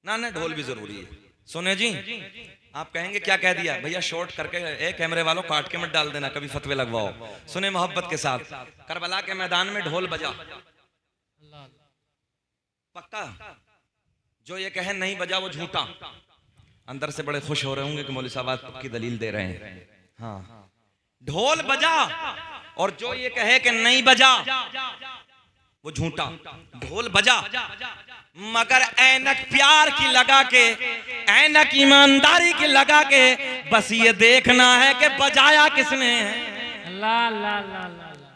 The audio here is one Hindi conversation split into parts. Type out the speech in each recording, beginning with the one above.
ना ना, ढोल भी जरूरी है। सुने जी, आप कहेंगे क्या कह दिया भैया, शॉर्ट करके कैमरे वालों काट के मत डाल देना, कभी फतवे लगवाओ। सुने मोहब्बत के साथ, करबला के मैदान में ढोल बजा, पक्का। जो ये कहे नहीं बजा वो झूठा। अंदर से बड़े खुश हो रहे होंगे कि मौलवी साहब आज पक्की दलील दे रहे हैं। हाँ, ढोल बजा, और जो ये कहे कि नहीं बजा वो झूठा। ढोल बजा मगर ऐनक प्यार की लगा के, ऐनक ईमानदारी की लगा के, बस ये देखना है कि बजाया किसने।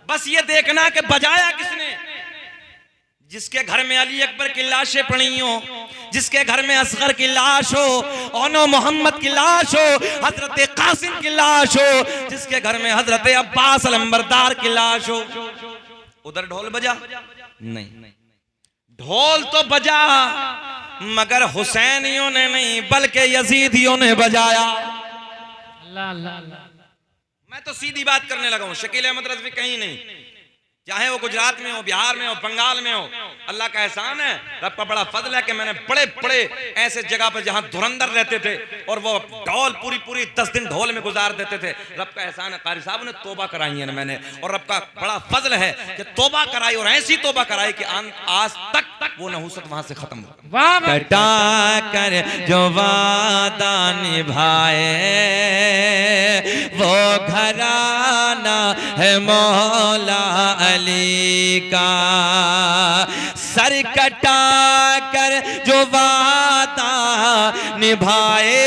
बस ये देखना कि बजाया किसने। जिसके घर में अली अकबर की लाशें पड़ी हो, जिसके घर में असगर की लाश हो, ओनो मोहम्मद की लाश हो, हजरत कासिम की लाश हो, जिसके घर में हजरत अब्बास अलंबरदार की लाश हो, उधर ढोल बजा नहीं। ढोल तो बजा मगर हुसैनियों ने नहीं बल्कि यजीदियों ने बजाया। मैं तो सीधी बात करने लगा हूं, शकील अहमद रज़वी कहीं नहीं। चाहे वो गुजरात में हो, बिहार में हो, बंगाल में हो, अल्लाह का एहसान है, रब का बड़ा फजल है कि मैंने बड़े बड़े ऐसे जगह पर जहां धुरंधर रहते थे और वो ढोल पूरी 10 दिन ढोल में गुजार देते थे। रब का एहसान है, कारी साहब ने तोबा कराई है मैंने, और रब का बड़ा फजल है कि तोबा कराई, और ऐसी तोबा कराई कि आज तक वो नहुसत वहां से खत्म हो। कटा कर जो वादा निभाए वो घराना है मौला अली का, सर कटा कर जो वादा निभाए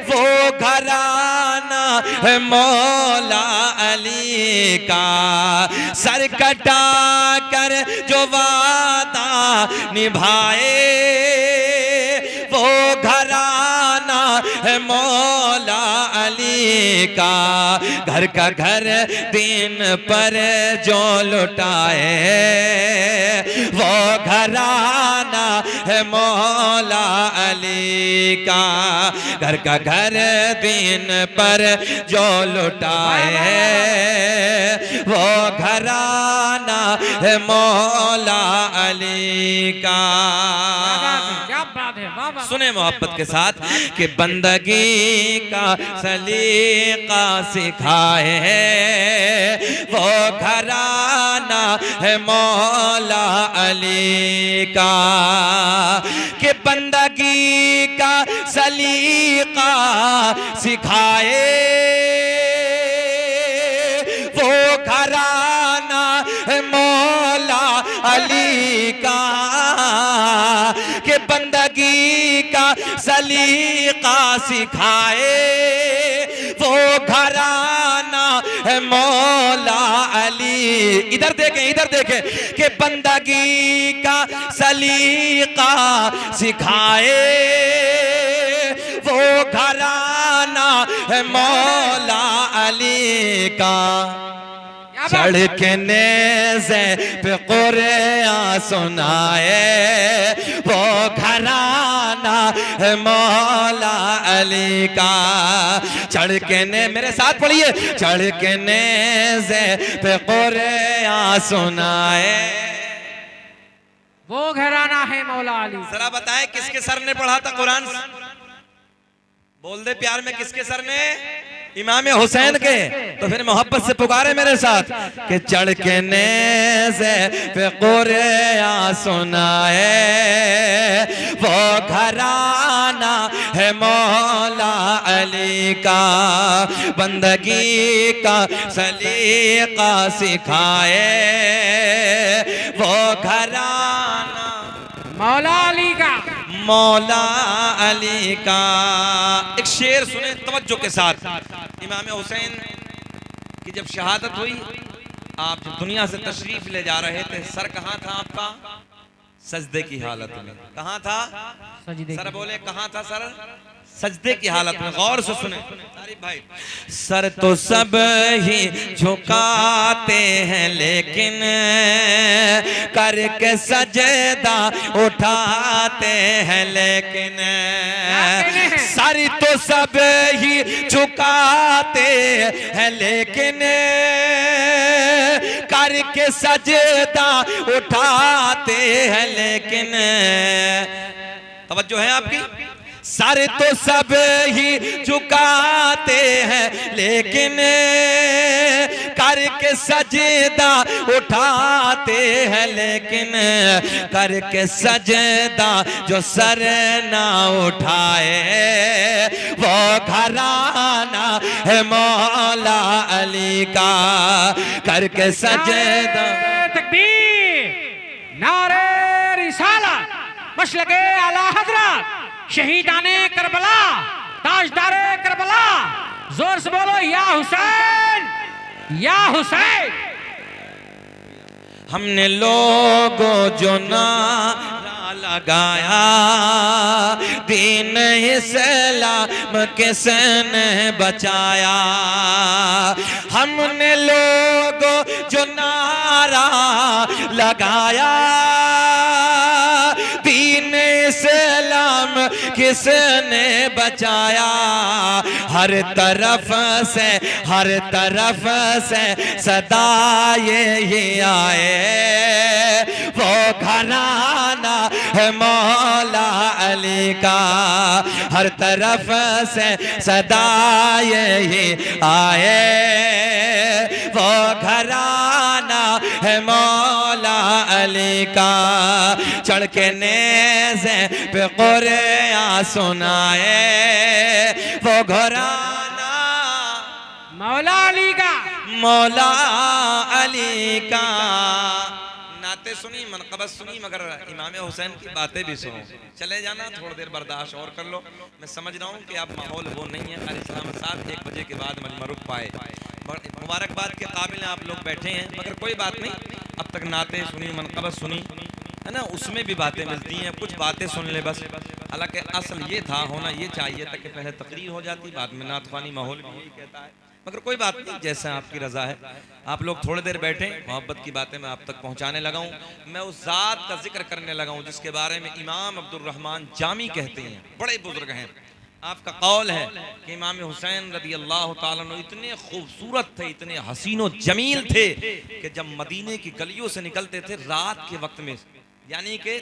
वो घराना है मौला अली का, सर कटा कर जो वादा निभाए वो घराना है मौला अली का, घर का घर दिन पर जो लुटाए वो घराना है मौला अली का, घर का घर दिन पर जो लुटाए वो घराना है मौला अली का। सुने मोहब्बत के साथ कि बंदगी का सलीका सिखाए वो घराना है मौला अली का, कि बंदगी का सलीका सिखाए वो घराना है मौला अली का, कि बंदगी का सलीका सिखाए वो घराना है मौला अली। इधर देखें कि बंदगी का सलीका सिखाए वो घराना है मौला अली का, चढ़ के नेज़े पे कुरान सुनाए वो घराना है मौला अली का, चढ़ के ने मेरे साथ पढ़िए, चढ़ के नेज़े पे कुरान सुनाए वो घराना है मौला अली। जरा बताएं किसके सर ने पढ़ा था कुरान? बोल दे प्यार में, किसके सर ने? इमाम हुसैन के। तो फिर मोहब्बत से पुकारे मेरे साथ कि चढ़ के नेज़े पे कुरान सुनाए वो घराना है मौला अली का, बंदगी का सलीका सिखाए वो घराना मौला अली का, मौला अली का। एक शेर सुने तवज्जो के साथ। इमाम हुसैन की जब शहादत हुई, आप जब दुनिया से तशरीफ ले जा रहे थे, सर कहाँ था आपका? सजदे की हालत में। कहाँ था? सर बोले कहाँ था सर? सजदे की हालत में, गौर से सुने तारीफ भाई। सर तो सब ही झुकाते हैं लेकिन करके सजदा उठाते हैं लेकिन, सर तो सब ही झुकाते हैं लेकिन करके सजदा उठाते हैं लेकिन, तवज्जो है आपकी, सर तो सब ही झुकाते हैं लेकिन करके सजदा उठाते हैं लेकिन, करके सजदा जो सर ना उठाए वो घराना है मौला अली का, करके सजदा। तकबीर, नारे रिसालत, मशलके आला हजरत, शहीदाने करबला, ताजदारे करबला, जोर से बोलो या हुसैन या हुसैन। हमने लोगों जो नारा लगाया दीन इस्लाम किसने बचाया, हमने लोगों जो नारा लगाया दीन इस्लाम किसने बचाया, हर तरफ से सदा ये आए वो घराना है मौला अली का, हर तरफ से सदा ये आए वो घराना है मौला अली का, चढ़ के नेज़े पे कुरान सुनाए वो घराना मौला अली का, मौला अली का। नाते सुनी, मनक़बत सुनी, मगर इमाम हुसैन की बातें भी सुनो। चले जाना, थोड़ी देर बर्दाश्त और कर लो। मैं समझ रहा हूँ कि अब माहौल वो नहीं है, क़ारी सलाम साथ 1 बजे के बाद मजमा रुक पाए, मुबारकबाद के काबिल आप लोग बैठे हैं, मगर कोई बात नहीं, अब तक नाते सुनी, मनक़बत सुनी है ना, उसमें भी बातें मिलती हैं, कुछ बातें सुन ले बस। हालांकि असल ये था, होना ये चाहिए था कि पहले तकरीर हो जाती, बाद में नातख़्वानी, माहौल भी यही कहता है, मगर कोई बात नहीं, जैसा आपकी रज़ा है। आप लोग थोड़ी देर बैठे, मोहब्बत की बातें मैं आप तक पहुंचाने लगा हूं। मैं उस ज़ात का जिक्र करने लगा हूं जिसके बारे में इमाम अब्दुर्रहमान जामी कहते हैं, बड़े बुजुर्ग हैं। आपका कौल है कि इमाम हुसैन रदी अल्लाह ताला अन्हु इतने खूबसूरत थे, इतने हसीनो जमील थे कि जब मदीने की गलियों से निकलते थे रात के वक्त में, यानी कि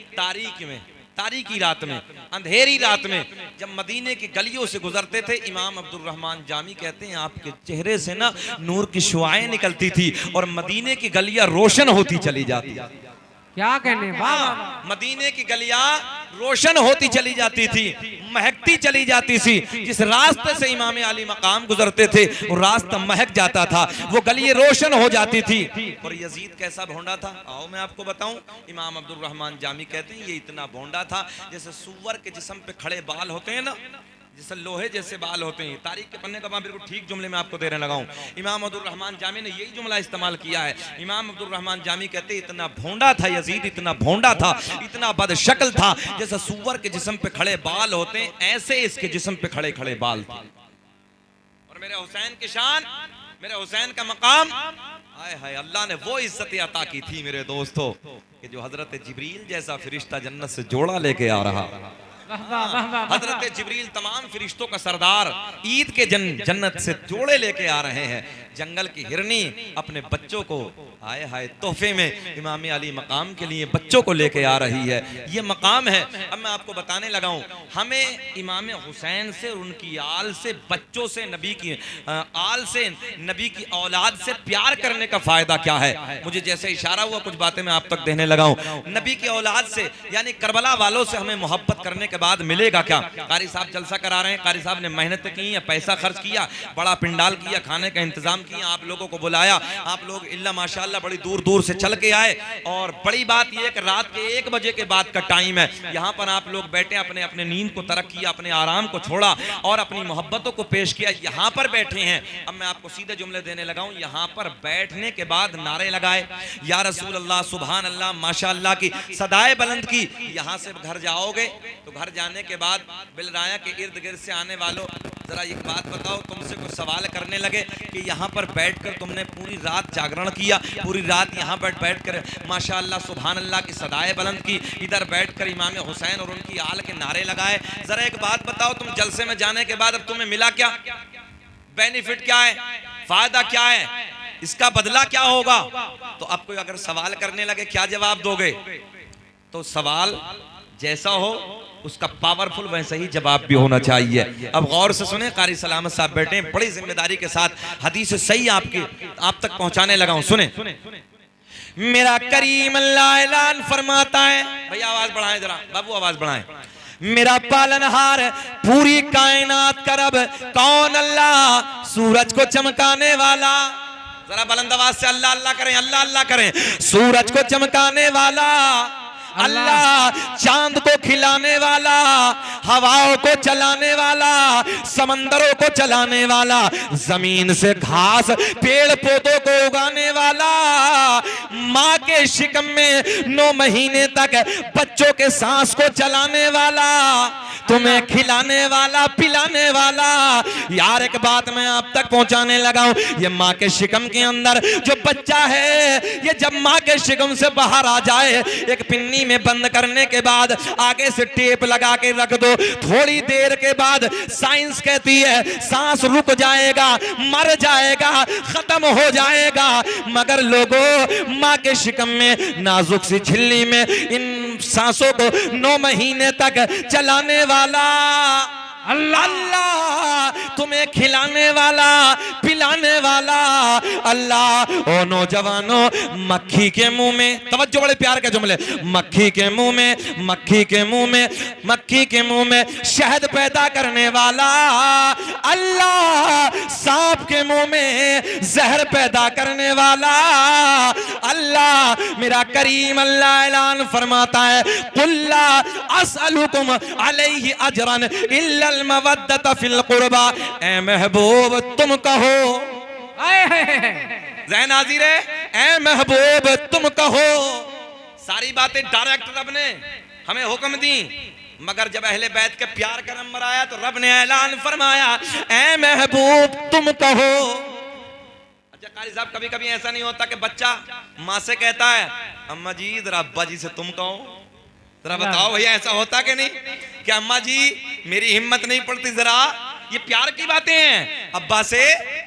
तारीकी रात में, अंधेरी रात में, जब मदीने की गलियों से गुजरते थे, इमाम अब्दुर्रहमान जामी कहते हैं आपके चेहरे से ना नूर की शुआएं निकलती थी और मदीने की गलियां रोशन होती चली जाती। क्या कहने, हाँ, मदीने की गलियां रोशन होती चली जाती थी, महकती चली जाती थी। जिस रास्ते से इमाम अली मकाम गुजरते थे वो रास्ता महक जाता था, वो गलियां रोशन हो जाती थी। और यजीद कैसा भोंडा था, आओ मैं आपको बताऊं। इमाम अब्दुर्रहमान जामी कहते हैं ये इतना भोंडा था जैसे सुअर के जिस्म पे खड़े बाल होते हैं ना, जैसे लोहे जैसे बाल होते हैं। तारीख के पन्ने का मैं बिल्कुल ठीक जुमले में आपको देने लगा हूं। इमाम अब्दुर्रहमान जामी ने यही जुमला इस्तेमाल किया है। इमाम अब्दुर्रहमान जामी कहते हैं इतना भोंडा था यजीद, इतना भोंडा था, इतना बदशक्ल था, जैसे सुअर के जिस्म पे खड़े बाल होते हैं ऐसे इसके जिस्म पे खड़े खड़े बाल थे। और मेरे हुसैन की शान, मेरे हुसैन का मकाम, हाय हाय, अल्लाह ने वो इज्जत अता की थी मेरे दोस्तों कि जो हजरत जिब्रील जैसा फरिश्ता जन्नत से जोड़ा लेके आ रहा। हजरत जिब्रील तमाम फरिश्तों का सरदार ईद के जन्नत से जोड़े लेके आ रहे हैं। जंगल की हिरनी अपने बच्चों को आए हाय तोहफे में इमाम अली मकाम के लिए बच्चों को लेके आ रही है। ये मकाम है। अब मैं आपको बताने लगा हूं, हमें इमाम हुसैन से, उनकी आल से, बच्चों से, नबी की आल से, नबी की औलाद से प्यार करने का फायदा क्या है। मुझे जैसे इशारा हुआ कुछ बातें मैं आप तक देने लगा हूं। नबी की औलाद से यानी करबला वालों से हमें मोहब्बत करने के बाद मिलेगा क्या। कारी साहब जलसा करा रहे हैं, कारी साहब ने मेहनत की है, पैसा खर्च किया, बड़ा पिंडाल किया, खाने का इंतजाम किया, आप लोगों को बुलाया, आप लोग इल्ला माशाअल्लाह बड़ी दूर दूर से चल के आए। और बड़ी बात यह कि रात के 1 बजे के बाद का टाइम है, यहाँ पर आप लोग बैठे, अपने अपने नींद को तरक किया, अपने आराम को छोड़ा और अपनी मोहब्बतों को पेश किया, यहाँ पर बैठे हैं। अब मैं आपको सीधे जुमले देने लगा हूँ। यहाँ पर बैठने के बाद नारे लगाए, या रसूल अल्लाह, सुभान अल्लाह, माशाअल्लाह की सदाए बुलंद की। यहाँ से घर जाओगे तो घर घर जाने के बाद बिलराया के इर्द गिर्द से आने वालों, जरा एक बात बताओ, तुमसे कुछ सवाल करने लगे कि यहाँ पर बैठकर तुमने पूरी रात जागरण किया, पूरी रात यहाँ पर बैठकर माशाअल्लाह सुभान अल्लाह की सदाएं बुलंद की, इधर बैठकर इमाम हुसैन और उनकी आल के नारे लगाए। जरा एक बात बताओ, तुम जलसे में जाने के बाद अब तुम्हें मिला क्या? बेनिफिट क्या है? फायदा क्या है? इसका बदला क्या होगा? तो अब कोई अगर सवाल करने लगे क्या जवाब दोगे? तो सवाल जैसा हो उसका पावरफुल वैसे ही जवाब भी होना चाहिए। अब गौर से सुने, कारी सलामत साहब बैठे बड़ी जिम्मेदारी के साथ हदीस सही आप तक पहुंचाने लगा हूं। सुने, मेरा करीम अल्लाह ऐलान फरमाता है, भैया आवाज बढ़ाएं, जरा बाबू आवाज बढ़ाएं। मेरा पालनहार पूरी कायनात का रब कौन? अल्लाह, सूरज को चमकाने वाला, जरा बुलंद आवाज से अल्लाह अल्लाह करें, अल्लाह अल्लाह करें। सूरज को चमकाने वाला अल्लाह, चांद को खिलाने वाला, हवाओं को चलाने वाला, समंदरों को चलाने वाला, जमीन से घास पेड़ पौधों को उगाने वाला, माँ के शिकम में 9 महीने तक बच्चों के सांस को चलाने वाला, तुम्हें खिलाने वाला, पिलाने वाला। यार एक बात मैं आप तक पहुंचाने लगा हूं, ये माँ के शिकम के अंदर जो बच्चा है, ये जब माँ के शिकम से बाहर आ जाए, एक पिन्नी में बंद करने के बाद आगे से टेप लगा के रख दो, थोड़ी देर के बाद साइंस कहती है सांस रुक जाएगा, मर जाएगा, खत्म हो जाएगा। मगर लोगों, माँ के शिकम में नाजुक सी झिल्ली में इन सांसों को 9 महीने तक चलाने वाला अल्लाह, तुम्हें खिलाने वाला, पिलाने वाला अल्लाह। ओ नौजवानों, मक्खी के मुंह में, तवज्जो, बड़े प्यार के जुमले, मक्खी के मुंह में, मक्खी के मुंह में, मक्खी के मुंह में शहद पैदा करने वाला अल्लाह, सांप के मुंह में जहर पैदा करने वाला अल्लाह। मेरा करीम अल्लाह ऐलान फरमाता है, कुल्ला असअलुकुम अलैहि अजरन इल्ला मवद्दत फिल कुर्बा। ए महबूब तुम कहो, ज़हन हाज़िर है, ए महबूब तुम कहो। सारी बातें डायरेक्ट रब ने हमें हुक्म दी, मगर जब अहले बैत के प्यार का नंबर आया तो रब ने ऐलान फरमाया, ए महबूब तुम कहो। अच्छा कारी साहब, कभी कभी ऐसा नहीं होता कि बच्चा माँ से कहता है, अम्मा जी जरा अब्बा जी से तुम कहो, जरा बताओ भैया ऐसा होता कि नहीं? कि अम्मा जी मेरी हिम्मत नहीं पड़ती, जरा ये प्यार की बातें हैं, अब्बा से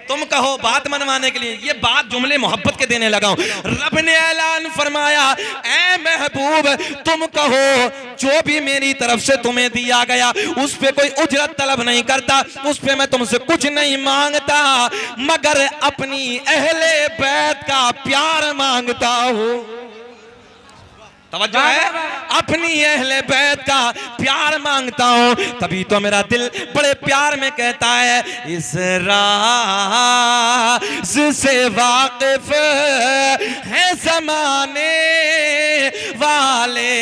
तुम कहो, बात मनवाने के लिए। ये बात जुमले मोहब्बत के देने लगा हूं। रब ने ऐलान फरमाया, ऐ महबूब तुम कहो, जो भी मेरी तरफ से तुम्हें दिया गया उस पे कोई उजरत तलब नहीं करता, उस पे मैं तुमसे कुछ नहीं मांगता, मगर अपनी अहले बैत का प्यार मांगता हूं। तवज्जो है, अपनी अहले बैत का प्यार मांगता हूं। तभी तो मेरा दिल बड़े प्यार में कहता है, इस राज से वाकिफ है जमाने वाले,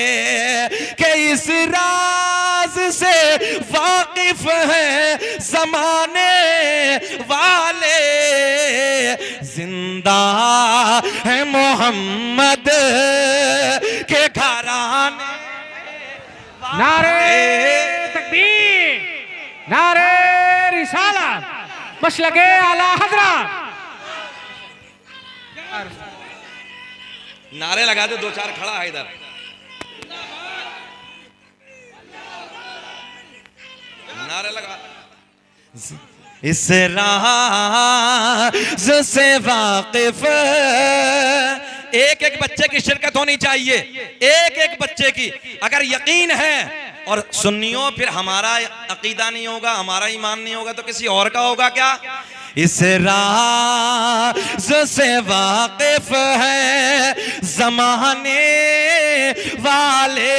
के इस राज से वाकिफ है जमाने वाले, जिंदा है मोहम्मद के घराने। नारे तकबीर, नारे रिसालत, मसलके आला हज़रत। नारे लगा दे, 2-4 खड़ा है इधर। नारे लगा, इस राज से वाकिफ, एक एक बच्चे की शिरकत होनी चाहिए, एक एक बच्चे की। अगर यकीन है, और सुन्नियों फिर हमारा अकीदा नहीं होगा, हमारा ईमान नहीं होगा, तो किसी और का होगा क्या? इस राज से वाकिफ है जमाने वाले,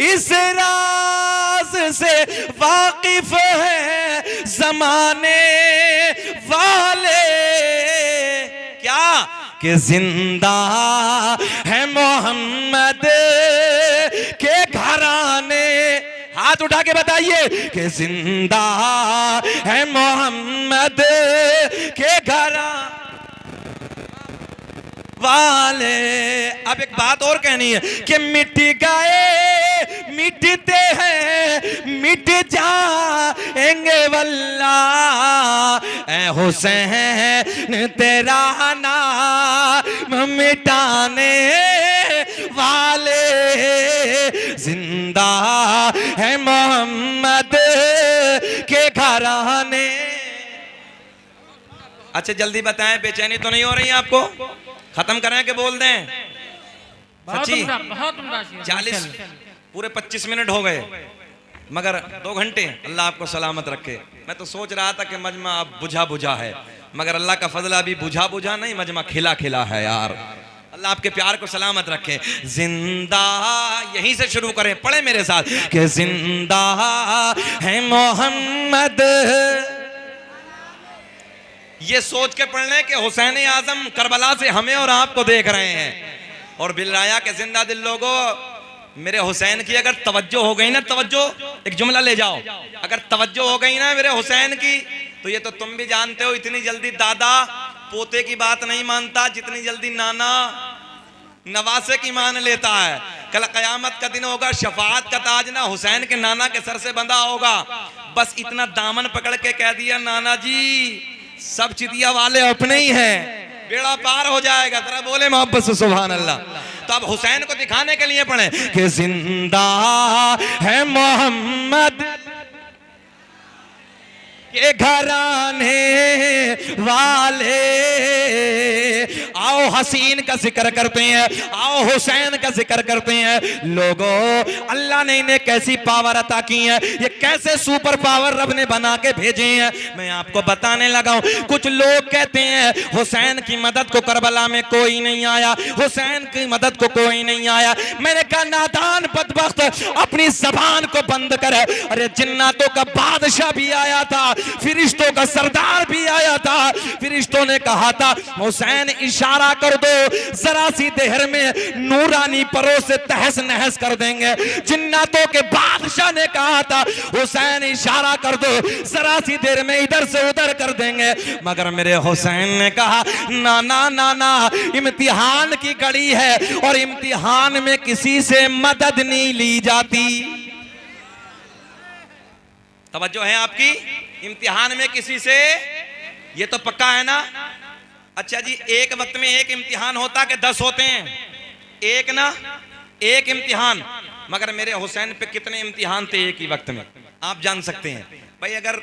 इस राज से वाकिफ है जमाने वाले, क्या कि जिंदा है मोहम्मद के घराने। हाथ उठा के बताइए कि जिंदा है मोहम्मद के घराने वाले। अब एक बात और कहनी है कि मिट मिटते हैं मिट जाएंगे वल्लाह, ए हुसैन तेरा नाम मिटाने वाले जिंदा है मोहम्मद के घराने। अच्छा जल्दी बताएं, बेचैनी तो नहीं हो रही है आपको? खत्म करें कि बोल दें? सच्ची बहुत 40 पूरे 25 मिनट हो गए, मगर 2 घंटे। अल्लाह आपको सलामत रखे। मैं तो सोच रहा था कि मजमा अब बुझा बुझा है, मगर अल्लाह का फजल अभी बुझा बुझा नहीं, मजमा खिला खिला है यार। अल्लाह आपके प्यार को सलामत रखे। जिंदा, यहीं से शुरू करें, पढ़े मेरे साथ कि जिंदा है मोहम्मद। ये सोच के पढ़ लें कि हुसैन आजम करबला से हमें और आपको देख रहे हैं। और बिलराया के जिंदा दिल लोगों, मेरे हुसैन की अगर तवज्जो हो गई ना, तवज्जो, एक जुमला ले जाओ, अगर तवज्जो हो गई ना मेरे हुसैन की, तो ये तो तुम भी जानते हो, इतनी जल्दी दादा पोते की बात नहीं मानता जितनी जल्दी नाना नवासे की मान लेता है। कल कयामत का दिन होगा, शफाअत का ताज ना हुसैन के नाना के सर से बंधा होगा। बस इतना दामन पकड़ के कह दिया, नाना जी सब चितिया वाले अपने ही हैं, बेड़ा पार हो जाएगा। जरा बोले मोहब्बत से सुभान अल्लाह। तो अब हुसैन को दिखाने के लिए पढ़े कि जिंदा है मोहम्मद के घराने वाले। आओ हसीन का जिक्र करते हैं, आओ हुसैन का जिक्र करते हैं। लोगों, अल्लाह ने इन्हें कैसी पावर अता की है, ये कैसे सुपर पावर रब ने बना के भेजे हैं, मैं आपको बताने लगा हूं। कुछ लोग कहते हैं हुसैन की मदद को करबला में कोई नहीं आया, हुसैन की मदद को कोई नहीं आया। मैंने कहा नादान बदबख्त, अपनी जबान को बंद करे। अरे जिन्नातों का बादशाह भी आया था, फिरिश्तों का सरदार भी आया था। फिरिश्तों ने कहा था हुसैन इशारा कर दो, जरा सी देर में नूरानी परों से तहस नहस कर देंगे। जिन्नातों के बादशाह ने कहा था हुसैन इशारा कर दो, जरा सी देर में इधर से उधर कर देंगे। मगर मेरे हुसैन ने कहा ना ना ना ना, इम्तिहान की घड़ी है और इम्तिहान में किसी से मदद नहीं ली जाती। तवज्जो है आपकी? इम्तिहान में किसी से, ये तो पक्का है ना? अच्छा जी, एक वक्त में एक इम्तिहान होता कि 10 होते हैं? एक ना, एक इम्तिहान। मगर मेरे हुसैन पे कितने इम्तिहान थे एक ही वक्त में, आप जान सकते हैं। भाई अगर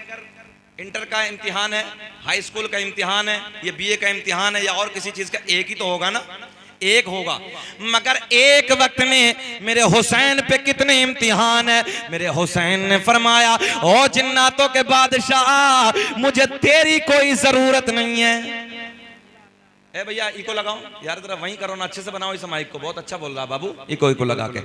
इंटर का इम्तिहान है, हाई स्कूल का इम्तिहान है, ये बीए का इम्तिहान है या और किसी चीज का, एक ही तो होगा ना, एक होगा। मगर एक वक्त में मेरे हुसैन पे कितने इम्तिहान है। मेरे हुसैन ने फरमाया, ओ जिन्नातों के बादशाह, मुझे तेरी कोई जरूरत नहीं है। ए भैया इको लगाओ यार, जरा वहीं करो ना, अच्छे से बनाओ इस माइक को, बहुत अच्छा बोल रहा बाबू, इको लगा के।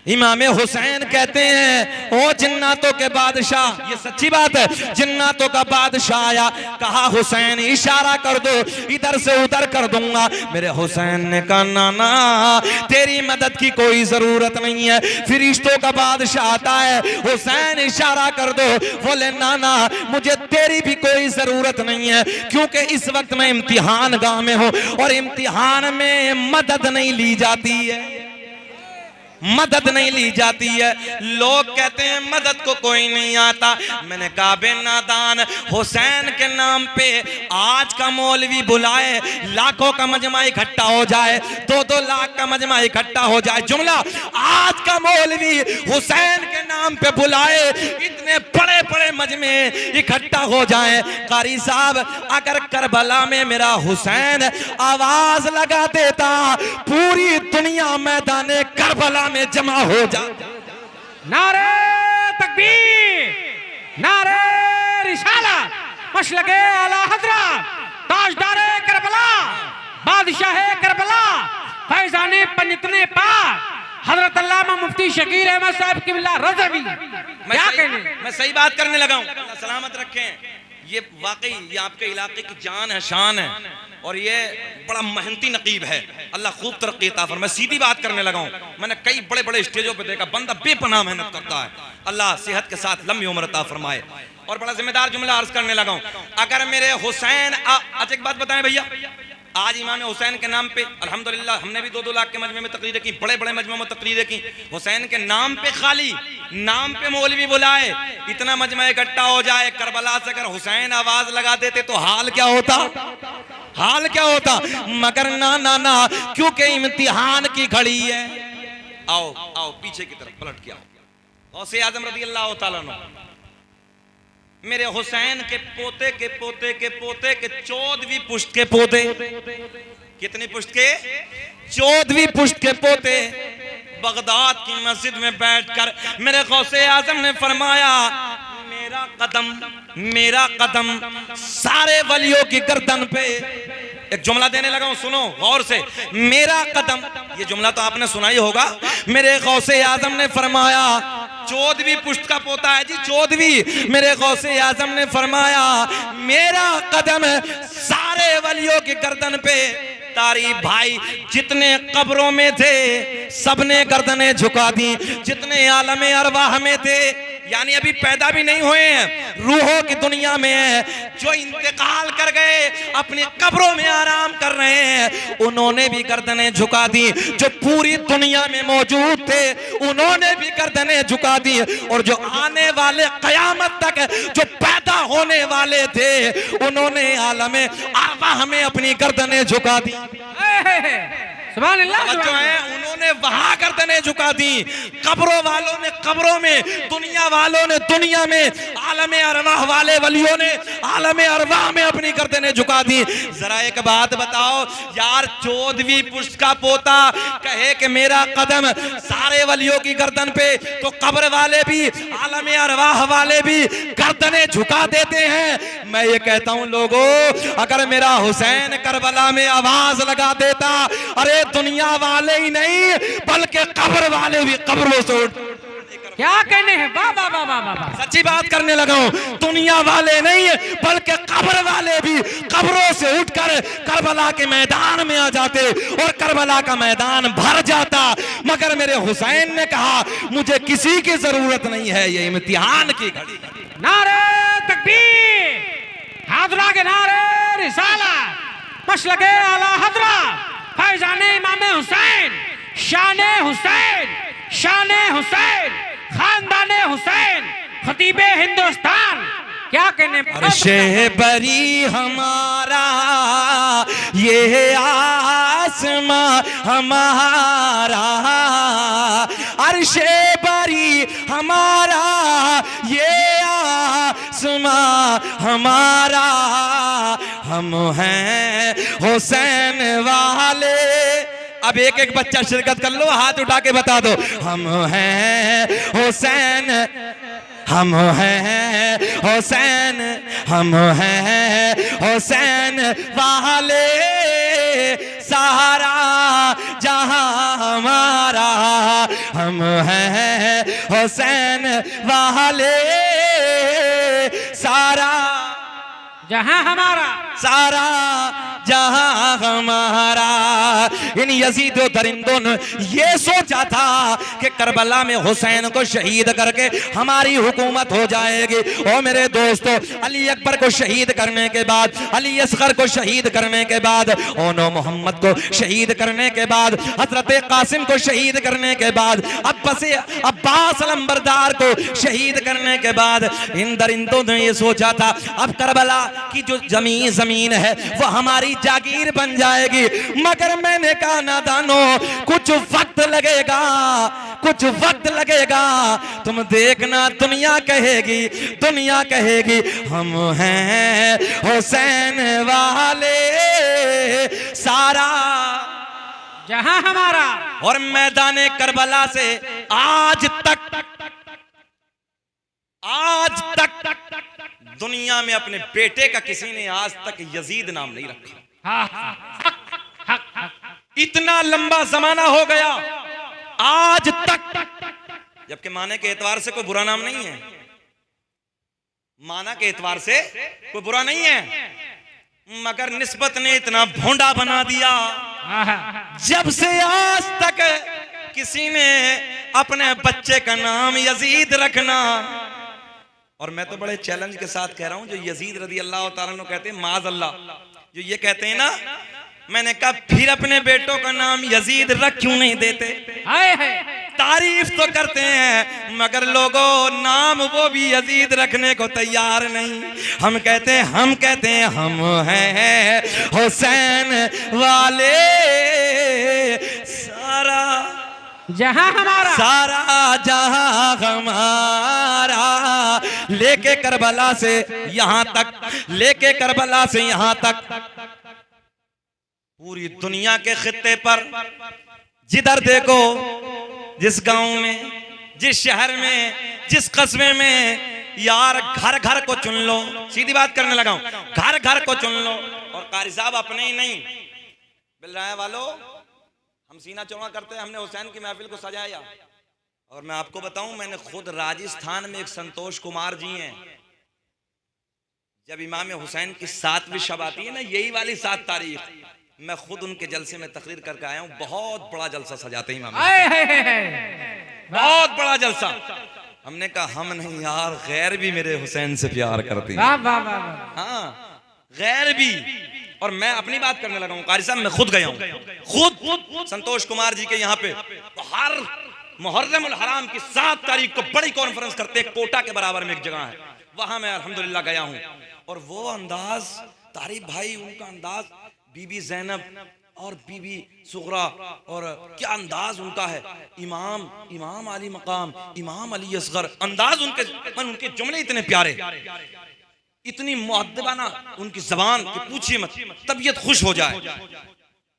इमाम हुसैन कहते हैं, ओ जिन्नातों के बादशाह, ये सच्ची बात है, जिन्नातों का बादशाह आया, कहा हुसैन इशारा कर दो, इधर से उधर कर दूंगा। मेरे हुसैन ने कहा नाना तेरी मदद की कोई जरूरत नहीं है। फिरिश्तों का बादशाह आता है, हुसैन इशारा कर दो, बोले नाना मुझे तेरी भी कोई जरूरत नहीं है, क्योंकि इस वक्त मैं इम्तिहान गाह में हूं और इम्तिहान में मदद नहीं ली जाती है, मदद नहीं ली जाती है। लोग कहते हैं मदद को कोई नहीं आता। मैंने कहा बे नादान, हुसैन के नाम पे आज का मौलवी बुलाए, लाखों का मजमा इकट्ठा हो जाए, 2-2 लाख का मजमा इकट्ठा हो जाए, जुमला आज का मौलवी हुसैन के नाम पे बुलाए, इतने बड़े बड़े मजमे इकट्ठा हो जाए। कारी साहब अगर करबला में मेरा हुसैन आवाज लगा देता, पूरी दुनिया मैदाने करबला में जमा हो जा। नारे तकबीर, नारे रिसालत, मशलके आला हजरत, ताजदारे करबला, बादशाह करबला, फैजाने पंजतने पाक, हजरत अल्लामा मुफ्ती शकीर अहमद साहब किबला रज़वी। क्या कहने, मैं सही बात करने लगा हूं, अल्लाह सलामत रखें। ये वाकई ये आपके इलाके की जान है, शान है, और ये बड़ा मेहनती नकीब है, अल्लाह खूब तरक्की अता फरमाए। मैं सीधी बात करने लगा हूं, मैंने कई बड़े बड़े स्टेजों पे देखा, बंदा बेपनाह मेहनत करता है, अल्लाह सेहत के साथ लंबी उम्र अता फरमाए। और बड़ा जिम्मेदार जुमला अर्ज करने लगा हूं, अगर मेरे हुसैन, अच्छा एक बात बताएं भैया, आज इमाम हुसैन के नाम पे अल्हम्दुलिल्लाह हमने भी 2-2 लाख के मजमे में तकरीरें की, बड़े बड़े मजमे में तकरीरें की। हुसैन के नाम पे खाली नाम पे मौलवी बुलाए, इतना मजमा इकट्ठा हो जाए। करबला से अगर हुसैन आवाज लगा देते तो हाल क्या होता, हाल क्या होता। मगर ना ना ना, क्योंकि इम्तिहान की घड़ी है। आओ आओ पीछे की तरफ पलट के आओ। गौसे आजम रज़ी अल्लाह तआला अन्हु मेरे हुसैन के पोते के पोते के पोते के 14वीं पुश्त के पोते, कितनी पुश्त के? 14वीं पुश्त के पोते बगदाद की मस्जिद में बैठकर मेरे गौसे आजम ने फरमाया, मेरा कदम सारे वलियों की गर्दन पे। एक जुमला देने लगा हूं, सुनो गौर से। मेरा कदम, ये जुमला तो आपने सुना ही होगा। मेरे गौसे आजम ने फरमाया, 14वीं पुश्त का पोता है जी, 14वीं। मेरे गौसे आजम ने फरमाया, मेरा कदम सारे वलियों की गर्दन पे। तारीफ भाई जितने कब्रों में थे सबने गर्दनें झुका दी, जितने आलमे अरवाह में थे, यानी अभी पैदा भी नहीं हुए हैं, रूहों की दुनिया में है, जो इंतकाल कर गए अपनी कब्रों में आराम कर रहे हैं, उन्होंने भी गर्दनें झुका दी। जो पूरी दुनिया में मौजूद थे उन्होंने भी गर्दनें झुका दी, और जो आने वाले कयामत तक जो पैदा होने वाले थे उन्होंने आलमे अरवाह में अपनी गर्दनें झुका दी। सुभान अल्लाह, जो है उन्होंने वहां गर्दनें झुका दी। कब्रों वालों ने कब्रों में, दुनिया वालों ने दुनिया में, आलमे अरवाह वाले वलियों ने आलमे अरवाह में अपनी गर्दनें झुका दी। जरा एक बात बताओ यार, 14वीं पुश्त का पोता कहे कि मेरा कदम सारे वलियों की गर्दन पे, तो कब्र वाले भी आलमे अरवाह वाले भी गर्दनें झुका देते हैं। मैं ये कहता हूं लोगों, अगर मेरा हुसैन करबला में आवाज लगा देता, अरे दुनिया वाले ही नहीं बल्कि कब्र वाले भी कब्रों से उठ, क्या कहने हैं, वाह वाह वाह वाह वाह, सच्ची बात करने लगा हूं। दुनिया वाले नहीं बल्कि कब्र वाले भी कब्रों से उठकर करबला के मैदान में आ जाते और करबला का मैदान भर जाता। मगर मेरे हुसैन ने कहा, मुझे किसी की जरूरत नहीं है, ये इम्तिहान की घड़ी। नारे तकबीर, हाजरा के नारे रिसालत, मशलके आला हजरत फैजाने इमाम हुसैन, शाने हुसैन, शाने हुसैन, खानदाने हुसैन, खतीबे हिंदुस्तान। क्या कहने, अर्शे बरी हमारा ये आसमां हमारा, अर्शे बरी हमारा ये आसमां हमारा, हम हैं हुसैन वाले। अब एक एक बच्चा शिरकत कर लो, हाथ उठा के बता दो, हम हैं हुसैन, हम हैं हुसैन, हम हैं हुसैन वाले, सारा जहां हमारा, हम हैं हुसैन वाले, सारा जहां हमारा, सारा जहां हमारा। इन यजीदो दरिंदों ने ये सोचा था कि करबला में हुसैन को शहीद करके हमारी हुकूमत हो जाएगी। ओ मेरे दोस्तों, अली अकबर को शहीद करने के बाद, अली असगर को शहीद करने के बाद, ओनो मोहम्मद को शहीद करने के बाद, हजरत कासिम को शहीद करने के बाद, अब्बास अलंबरदार को शहीद करने के बाद, इन दरिंदों ने ये सोचा था अब करबला की जो जमीन है वो हमारी जागीर बन जाएगी। मगर मैंने कहा नादानो, कुछ वक्त लगेगा, कुछ वक्त लगेगा, तुम देखना दुनिया कहेगी, दुनिया कहेगी हम हैं हुसैन वाले, सारा जहां हमारा। और मैदान करबला से आज तक दुनिया में अपने बेटे का किसी ने आज तक यजीद नाम नहीं रखा। इतना लंबा जमाना हो गया आज तक, जबकि माने के एतबार से कोई बुरा नाम नहीं है, माना के एतबार से कोई बुरा नहीं है, मगर निस्बत ने इतना भोंडा बना दिया। जब से आज तक किसी ने अपने बच्चे का नाम यजीद रखना, और मैं तो बड़े चैलेंज के साथ कह रहा हूं, जो यजीद रदी अल्लाह तआला अन्हु कहते हैं माज अल्लाह, जो ये कहते हैं ना मैंने कहा फिर अपने बेटों का नाम यजीद रख क्यों नहीं देते? हाय हाय तारीफ तो करते हैं मगर लोगों नाम वो भी यजीद रखने को तैयार नहीं। हम कहते हैं हम हैं हुसैन वाले, सारा जहां हमारा, सारा जहां हमारा, लेके करबला से यहाँ तक, लेके करबला से यहाँ तक, पूरी दुनिया के खित्ते पर जिधर देखो, जिस गांव में, जिस शहर में, जिस कस्बे में, यार घर घर को चुन लो, सीधी बात करने लगा हूं, घर घर को चुन लो। और कारी साहब अपने ही नहीं, बिलराया वालों, हम सीना चौड़ा करते हैं, हमने हुसैन की महफिल को सजाया। और मैं आपको बताऊं, मैंने खुद राजस्थान में एक संतोष कुमार जी हैं, जब इमाम हुसैन की 7वीं शब आती है ना, यही वाली 7 तारीख, मैं खुद उनके जलसे में तकरीर करके आया हूं। बहुत बड़ा जलसा सजाते हैं इमाम, बहुत बड़ा जलसा। हमने कहा हम नहीं यार, गैर भी मेरे हुसैन से प्यार करती है। हाँ, गैर भी। और मैं अपनी बात करने लगा हूं, कारी साहब मैं खुद गया हूं, खुद संतोष कुमार जी के यहाँ पे हर मुहर्रम उल हराम की 7 तारीख को बड़ी कॉन्फ्रेंस करते हैं, कोटा के बराबर में एक जगह है, वहां मैं अल्हम्दुलिल्लाह गया हूं। और वो अंदाज, तारिक भाई उनका अंदाज, बीबी जैनब और बीबी सुगरा, और क्या अंदाज उनका है, इमाम अली मकाम, इमाम अली असगर, अंदाज उनके जुमले इतने प्यारे, इतनी मुअद्दबाना उनकी जबान कि पूछिए मत, तबीयत खुश हो जाए।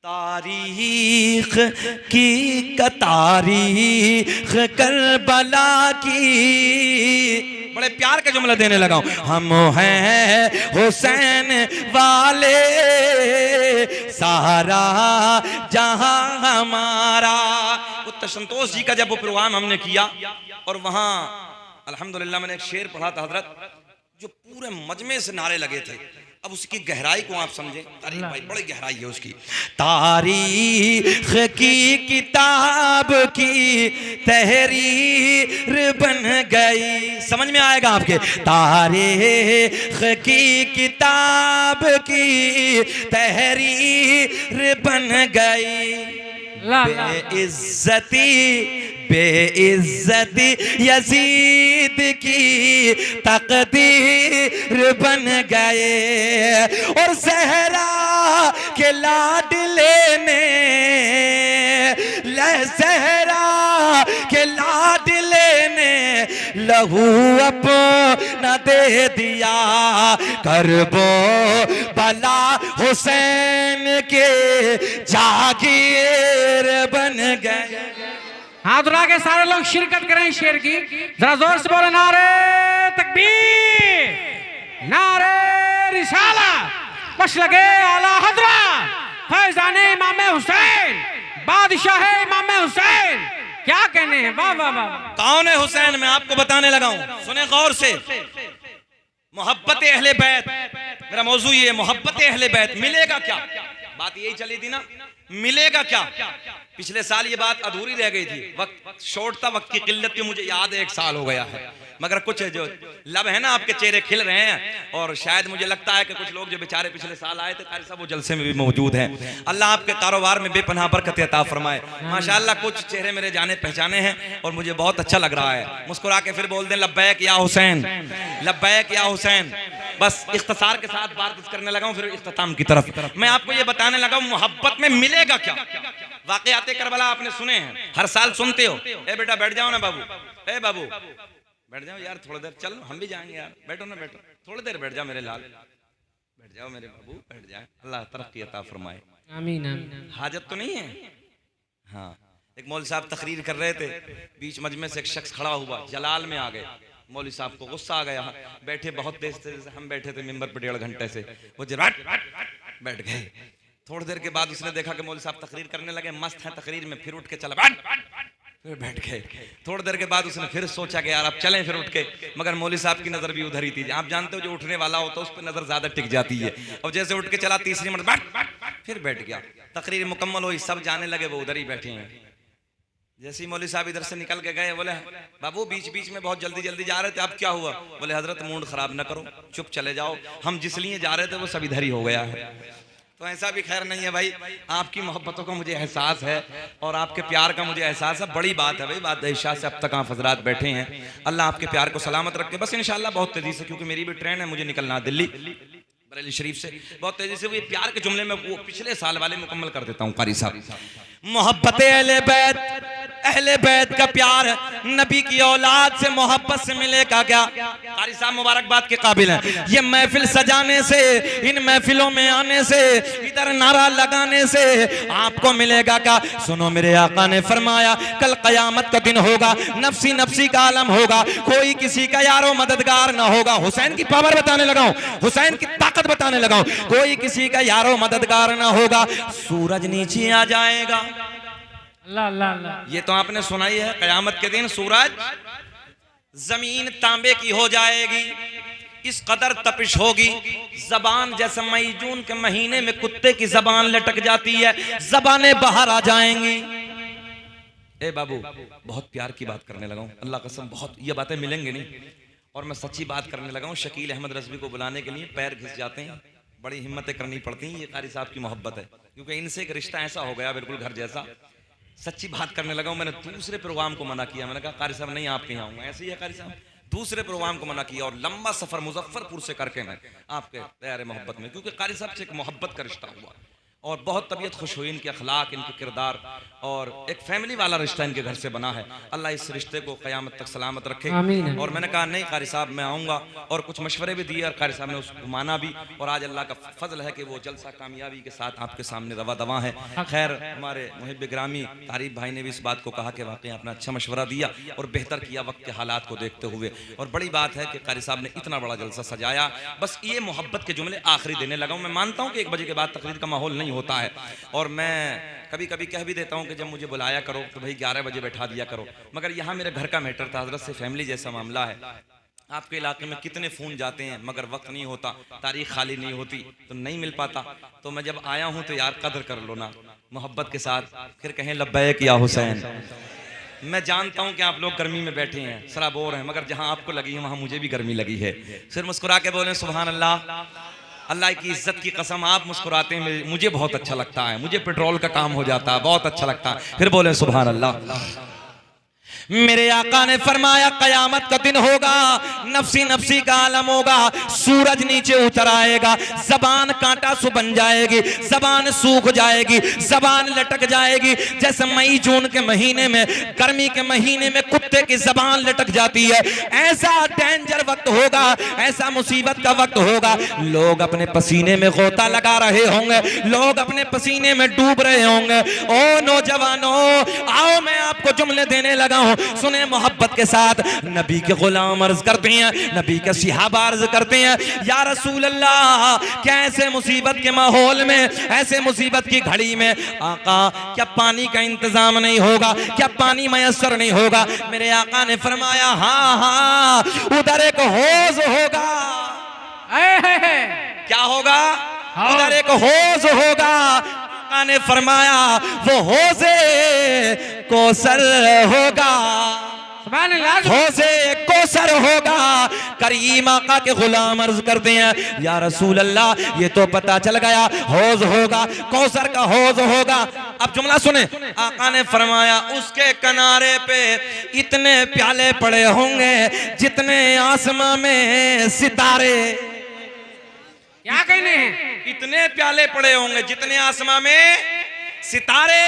तारीख की तारीख करबला की, बड़े प्यार के जुमले देने लगा हूं। हम हैं हुसैन वाले, सारा जहां हमारा। उत्तर संतोष जी का जब वो प्रोग्राम हमने किया और वहां अल्हम्दुलिल्लाह मैंने एक शेर पढ़ा था हजरत, जो पूरे मजमे से नारे लगे थे। अब उसकी गहराई को आप समझें, तारीख भाई बड़ी गहराई है उसकी। तारीख की किताब की तहरीर बन गई, समझ में आएगा आपके। तारीख की किताब की तहरीर बन गई, बेइज्जती यजीद की तकदीर बन गए। और सहरा के लाडले ने, सहरा के लाडले ने लहू अपना दे दिया, करबो बला हुसैन के जागीर बन गए। हाथ उठा के सारे लोग शिरकत करें शेर की, जरा जोर से बोले नारे तकबीर, नारे रिसाला, मशलगे आला हजरा, फैजाने इमाम हुसैन, बादशाह इमाम हुसैन। क्या कहने हैं, वाह वाह वाह। कौन है हुसैन, मैं आपको बताने लगा हूं, सुने गौर से। मोहब्बत अहले बैत, मेरा मौजू ये, मोहब्बत अहले बैत। मिलेगा क्या, बात यही चली थी ना, मिलेगा क्या। पिछले साल ये बात अधूरी रह गई थी, वक्त शॉर्ट था, वक्त की किल्लत की, मुझे याद है 1 साल हो गया है, मगर कुछ जो लब है ना, आपके चेहरे खिल रहे हैं। और शायद मुझे लगता है कि कुछ लोग जो बेचारे पिछले साल आए थे कारी साहब, वो जलसे में भी मौजूद हैं। अल्लाह आपके कारोबार में बेपनाह बरकत अता फरमाए। माशाअल्लाह कुछ चेहरे मेरे जाने पहचाने हैं और मुझे बहुत अच्छा लग रहा है। मुस्कुरा के फिर बोल दें लब्बैक या हुसैन, लब्बैक या हुसैन। बस इख्तिसार के साथ बात करने लगा हूं, फिर इख्तिताम की तरफ। मैं आपको ये बताने लगा हूं, मोहब्बत में मिलेगा क्या। वाक़याते करबला आपने सुने हैं, हर साल सुनते हो। ए बेटा बैठ जाओ ना बाबू, ए बाबू बैठ जाओ यार, थोड़ी देर, चलो हम भी जाएंगे यार, बैठो ना बैठो, थोड़ी देर बैठ जाओ मेरे लाल, बैठ जाओ मेरे बाबू, बैठ जाए। अल्लाह तरक्की अता फरमाए, आमीन आमीन। हाजत तो नहीं है। हाँ, एक मौलवी साहब तकरीर कर रहे थे, बीच मजमे से एक शख्स खड़ा हुआ, जलाल में आ गए। मौलवी साहब को गुस्सा आ गया, बैठे बहुत देर से, हम बैठे थे मिंबर पर 1.5 घंटे से, वो जराट बैठ गए। थोड़ी देर के बाद उसने देखा कि मौलवी साहब तकरीर करने लगे, मस्त है तकरीर में, फिर उठ के चला, फिर बैठ गए। थोड़ी देर के बाद उसने फिर सोचा कि यार अब चलें, फिर उठ के, मगर मौलवी साहब की नजर भी उधर ही थी। आप जानते हो जो उठने वाला होता है उस पर नजर ज्यादा टिक जाती है। और जैसे उठ के चला, तीसरी मिनट फिर बैठ गया। तकरीर मुकम्मल हुई, सब जाने लगे, वो उधर ही बैठे हैं। जैसे ही मौलवी साहब इधर से निकल के गए, बोले बाबू बीच बीच में बहुत जल्दी जल्दी जा रहे थे, अब क्या हुआ। बोले हजरत मूड खराब ना करो, चुप चले जाओ, हम जिस लिए जा रहे थे वो सब इधर ही हो गया है। तो ऐसा भी खैर नहीं है भाई, आपकी मोहब्बतों का मुझे एहसास है और आपके प्यार का मुझे एहसास है। बड़ी बात है भाई, बाद इशा से अब तक आप हजरात बैठे हैं। अल्लाह आपके प्यार को सलामत रखे बस इंशाल्लाह बहुत तेजी से, क्योंकि मेरी भी ट्रेन है, मुझे निकलना है दिल्ली बरेली शरीफ से। बहुत तेजी से वो प्यार के जुमले में वो पिछले साल वाले मुकम्मल कर देता हूँ कारी साहब। मोहब्बत अहले बैत का प्यार नबी की औलाद से मोहब्बत से मिलेगा क्या? कारी साहब मुबारकबाद के काबिल हैं। ये महफिल सजाने से, इन महफिलों में आने से, इधर नारा लगाने से आपको मिलेगा क्या? सुनो मेरे आका ने फरमाया कल कयामत का दिन होगा, नफ्सी नफ्सी का आलम होगा, कोई किसी का यारो मददगार ना होगा। हुसैन की पावर बताने लगा हूं, हुसैन की ताकत बताने लगा हूं। कोई किसी का यारो मददगार ना होगा, सूरज नीचे आ जाएगा। अल्लाह अल्लाह अल्लाह। ये तो आपने सुना ही है, कयामत के दिन सूरज जमीन तांबे की हो जाएगी, इस कदर तपिश होगी, जबान जैसे मई जून के महीने में कुत्ते की जबान लटक जाती है, जबानें बाहर आ जाएंगी। ए बाबू बहुत प्यार की बात करने लगा हूं, अल्लाह कसम बहुत ये बातें मिलेंगे नहीं, और मैं सच्ची बात करने लगा हूं। शकील अहमद रज़वी को बुलाने के लिए पैर घिस जाते हैं, बड़ी हिम्मतें करनी पड़ती हैं। ये कारी साहब की मोहब्बत है, क्योंकि इनसे एक रिश्ता ऐसा हो गया बिल्कुल घर जैसा। सच्ची बात करने लगा हूं। मैंने दूसरे प्रोग्राम को मना किया, मैंने कहा कारी साहब नहीं आपके यहाँ आऊंगा, ऐसे ही है कारी साहब। दूसरे प्रोग्राम को मना किया और लंबा सफर मुजफ्फरपुर से करके मैं आपके प्यारे मोहब्बत में, क्योंकि कारी साहब से एक मोहब्बत का रिश्ता हुआ और बहुत तबीयत खुश हुई। इनके अखलाक, इनके किरदार और एक फैमिली वाला रिश्ता इनके घर से बना है। अल्लाह इस रिश्ते को क़यामत तक सलामत रखे। आमीन। और मैंने कहा नहीं कारी साहब मैं आऊँगा, और कुछ मशवरे भी दिए और कारी साहब ने उसको माना भी, और आज अल्लाह का फजल है कि वो जलसा कामयाबी के साथ आपके सामने रवा दवा है। खैर हमारे मुहिब ग्रामी तारीफ भाई ने भी इस बात को कहा कि वाकई आपने अच्छा मशवरा दिया और बेहतर किया वक्त के हालात को देखते हुए। और बड़ी बात है कि कारी साहब ने इतना बड़ा जलसा सजाया। बस ये मोहब्बत के जुमले आखिरी देने लगा हूँ। मैं मानता हूँ कि 1 बजे के बाद तकरीर का माहौल नहीं होता है, और मैं कभी कभी कह भी देता हूं कि जब मुझे बुलाया करो तो भाई 11 बजे बैठा दिया करो, मगर यहाँ मेरे घर का मैटर था, हजरत से फैमिली जैसा मामला है। आपके इलाके में कितने फ़ोन जाते हैं मगर वक्त नहीं होता, तारीख खाली नहीं होती तो नहीं मिल पाता। तो मैं जब आया हूँ तो यार कदर कर लो ना मोहब्बत के साथ, फिर कहें लब्बैक या हुसैन। मैं जानता हूं कि आप लोग गर्मी में बैठे हैं, सराबोर हैं, मगर जहां आपको लगी है वहां मुझे भी गर्मी लगी है। फिर मुस्कुरा के बोलें सुभान अल्लाह। अल्लाह की इज्जत की कसम आप मुस्कुराते हैं, मुझे बहुत अच्छा लगता है, मुझे पेट्रोल का काम हो जाता है, बहुत अच्छा लगता है। फिर बोले सुभान अल्लाह। मेरे आका ने फरमाया कयामत का दिन होगा, नफ्सी नफ्सी का आलम होगा, सूरज नीचे उतर आएगा, जबान कांटा सु बन जाएगी, जबान सूख जाएगी, जबान लटक जाएगी, जैसे मई जून के महीने में, गर्मी के महीने में कुत्ते की जबान लटक जाती है। ऐसा डेंजर वक्त होगा, ऐसा मुसीबत का वक्त होगा। लोग अपने पसीने में गोता लगा रहे होंगे, लोग अपने पसीने में डूब रहे होंगे। ओ नौजवानों आओ मैं आपको जुमले देने लगा हूं, सुने मोहब्बत के साथ। नबी के गुलाम अर्ज करते हैं, नबी के सहाबा अर्ज करते हैं या रसूल अल्लाह क्या ऐसे मुसीबत के माहौल में, ऐसे मुसीबत की घड़ी में आका क्या पानी का इंतजाम नहीं होगा, क्या पानी मयसर नहीं होगा? मेरे आका ने फरमाया हाँ हाँ उधर एक हौज होगा। क्या होगा? उधर एक हौज होगा। ने फरमाया वो हौज़े कौसर होगा, हौज़े कौसर होगा। करीम आका के गुलाम अर्ज करते हैं या रसूल अल्लाह ये तो पता चल गया हौज़ होगा, कौसर का हौज़ होगा। अब जुमला सुने, आका ने फरमाया उसके किनारे पे इतने प्याले पड़े होंगे जितने आसमां में सितारे। क्या कहने हैं? इतने प्याले पड़े होंगे जितने आसमां में सितारे।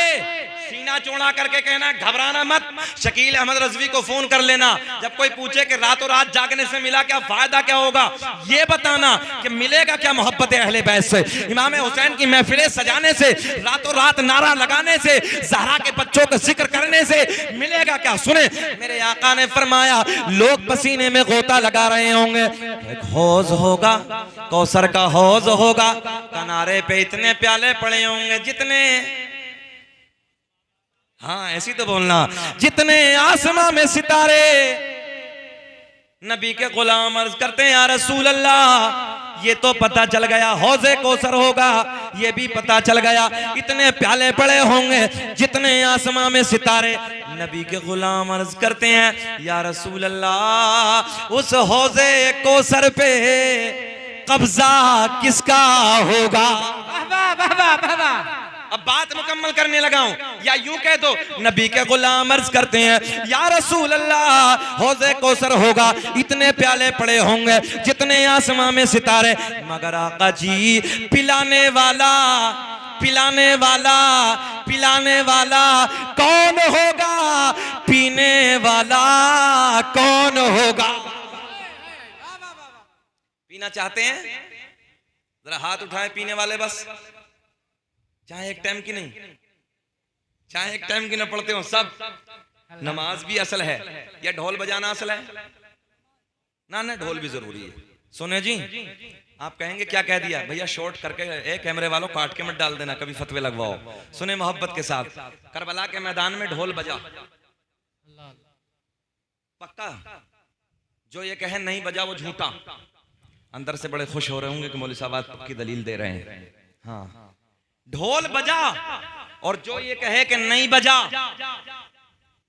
सीना चौड़ा करके कहना घबराना मत, शकील अहमद रज़वी को फोन कर लेना। जब कोई पूछे कि रातों रात जागने से मिला क्या, फायदा क्या होगा, ये बताना कि मिलेगा क्या मोहब्बत अहले बैत से, इमाम हुसैन की महफिलें सजाने से, रातों रात नारा लगाने से, ज़हरा के बच्चों का जिक्र करने से मिलेगा क्या? सुने मेरे आका ने फरमाया लोग पसीने में गोता लगा रहे होंगे, एक हौज होगा, कौसर का हौज होगा, किनारे पे इतने प्याले पड़े होंगे जितने, हाँ ऐसी तो बोलना, जितने आसमां में सितारे। नबी के गुलाम अर्ज करते हैं या रसूल अल्लाह ये तो पता चल गया हौज़े कौसर होगा, ये भी पता चल गया इतने प्याले पड़े होंगे जितने आसमां में सितारे। नबी के गुलाम अर्ज करते हैं या रसूल अल्लाह उस हौज़े कौसर पे कब्जा किसका होगा? अब बात मुकम्मल करने लगा हूं, या यूं कह दो नबी के गुलाम अर्ज करते हैं या रसूल अल्लाह, हौज़े कौसर होगा, इतने प्याले पड़े होंगे जितने आसमां में सितारे, मगर आका जी पिलाने वाला पिलाने वाला पिलाने वाला कौन होगा, पीने वाला कौन होगा? पीना चाहते हैं? जरा हाथ उठाए पीने वाले, बस चाहे एक टाइम की नहीं, चाहे एक टाइम की ना पढ़ते हो सब। नमाज भी असल है या ढोल बजाना असल है? ना ढोल भी जरूरी है। सुने जी, आप कहेंगे क्या कह दिया भैया, शॉर्ट करके कैमरे वालों काट के मत डाल देना, कभी फतवे लगवाओ। सुने मोहब्बत के साथ, करबला के मैदान में ढोल बजा, पक्का जो ये कहे नहीं बजा वो झूठा। अंदर से बड़े खुश हो रहे होंगे कि मौलवी साहब आज पक्की दलील दे रहे हैं। हाँ, ढोल बजा, और जो ये कहे कि नहीं बजा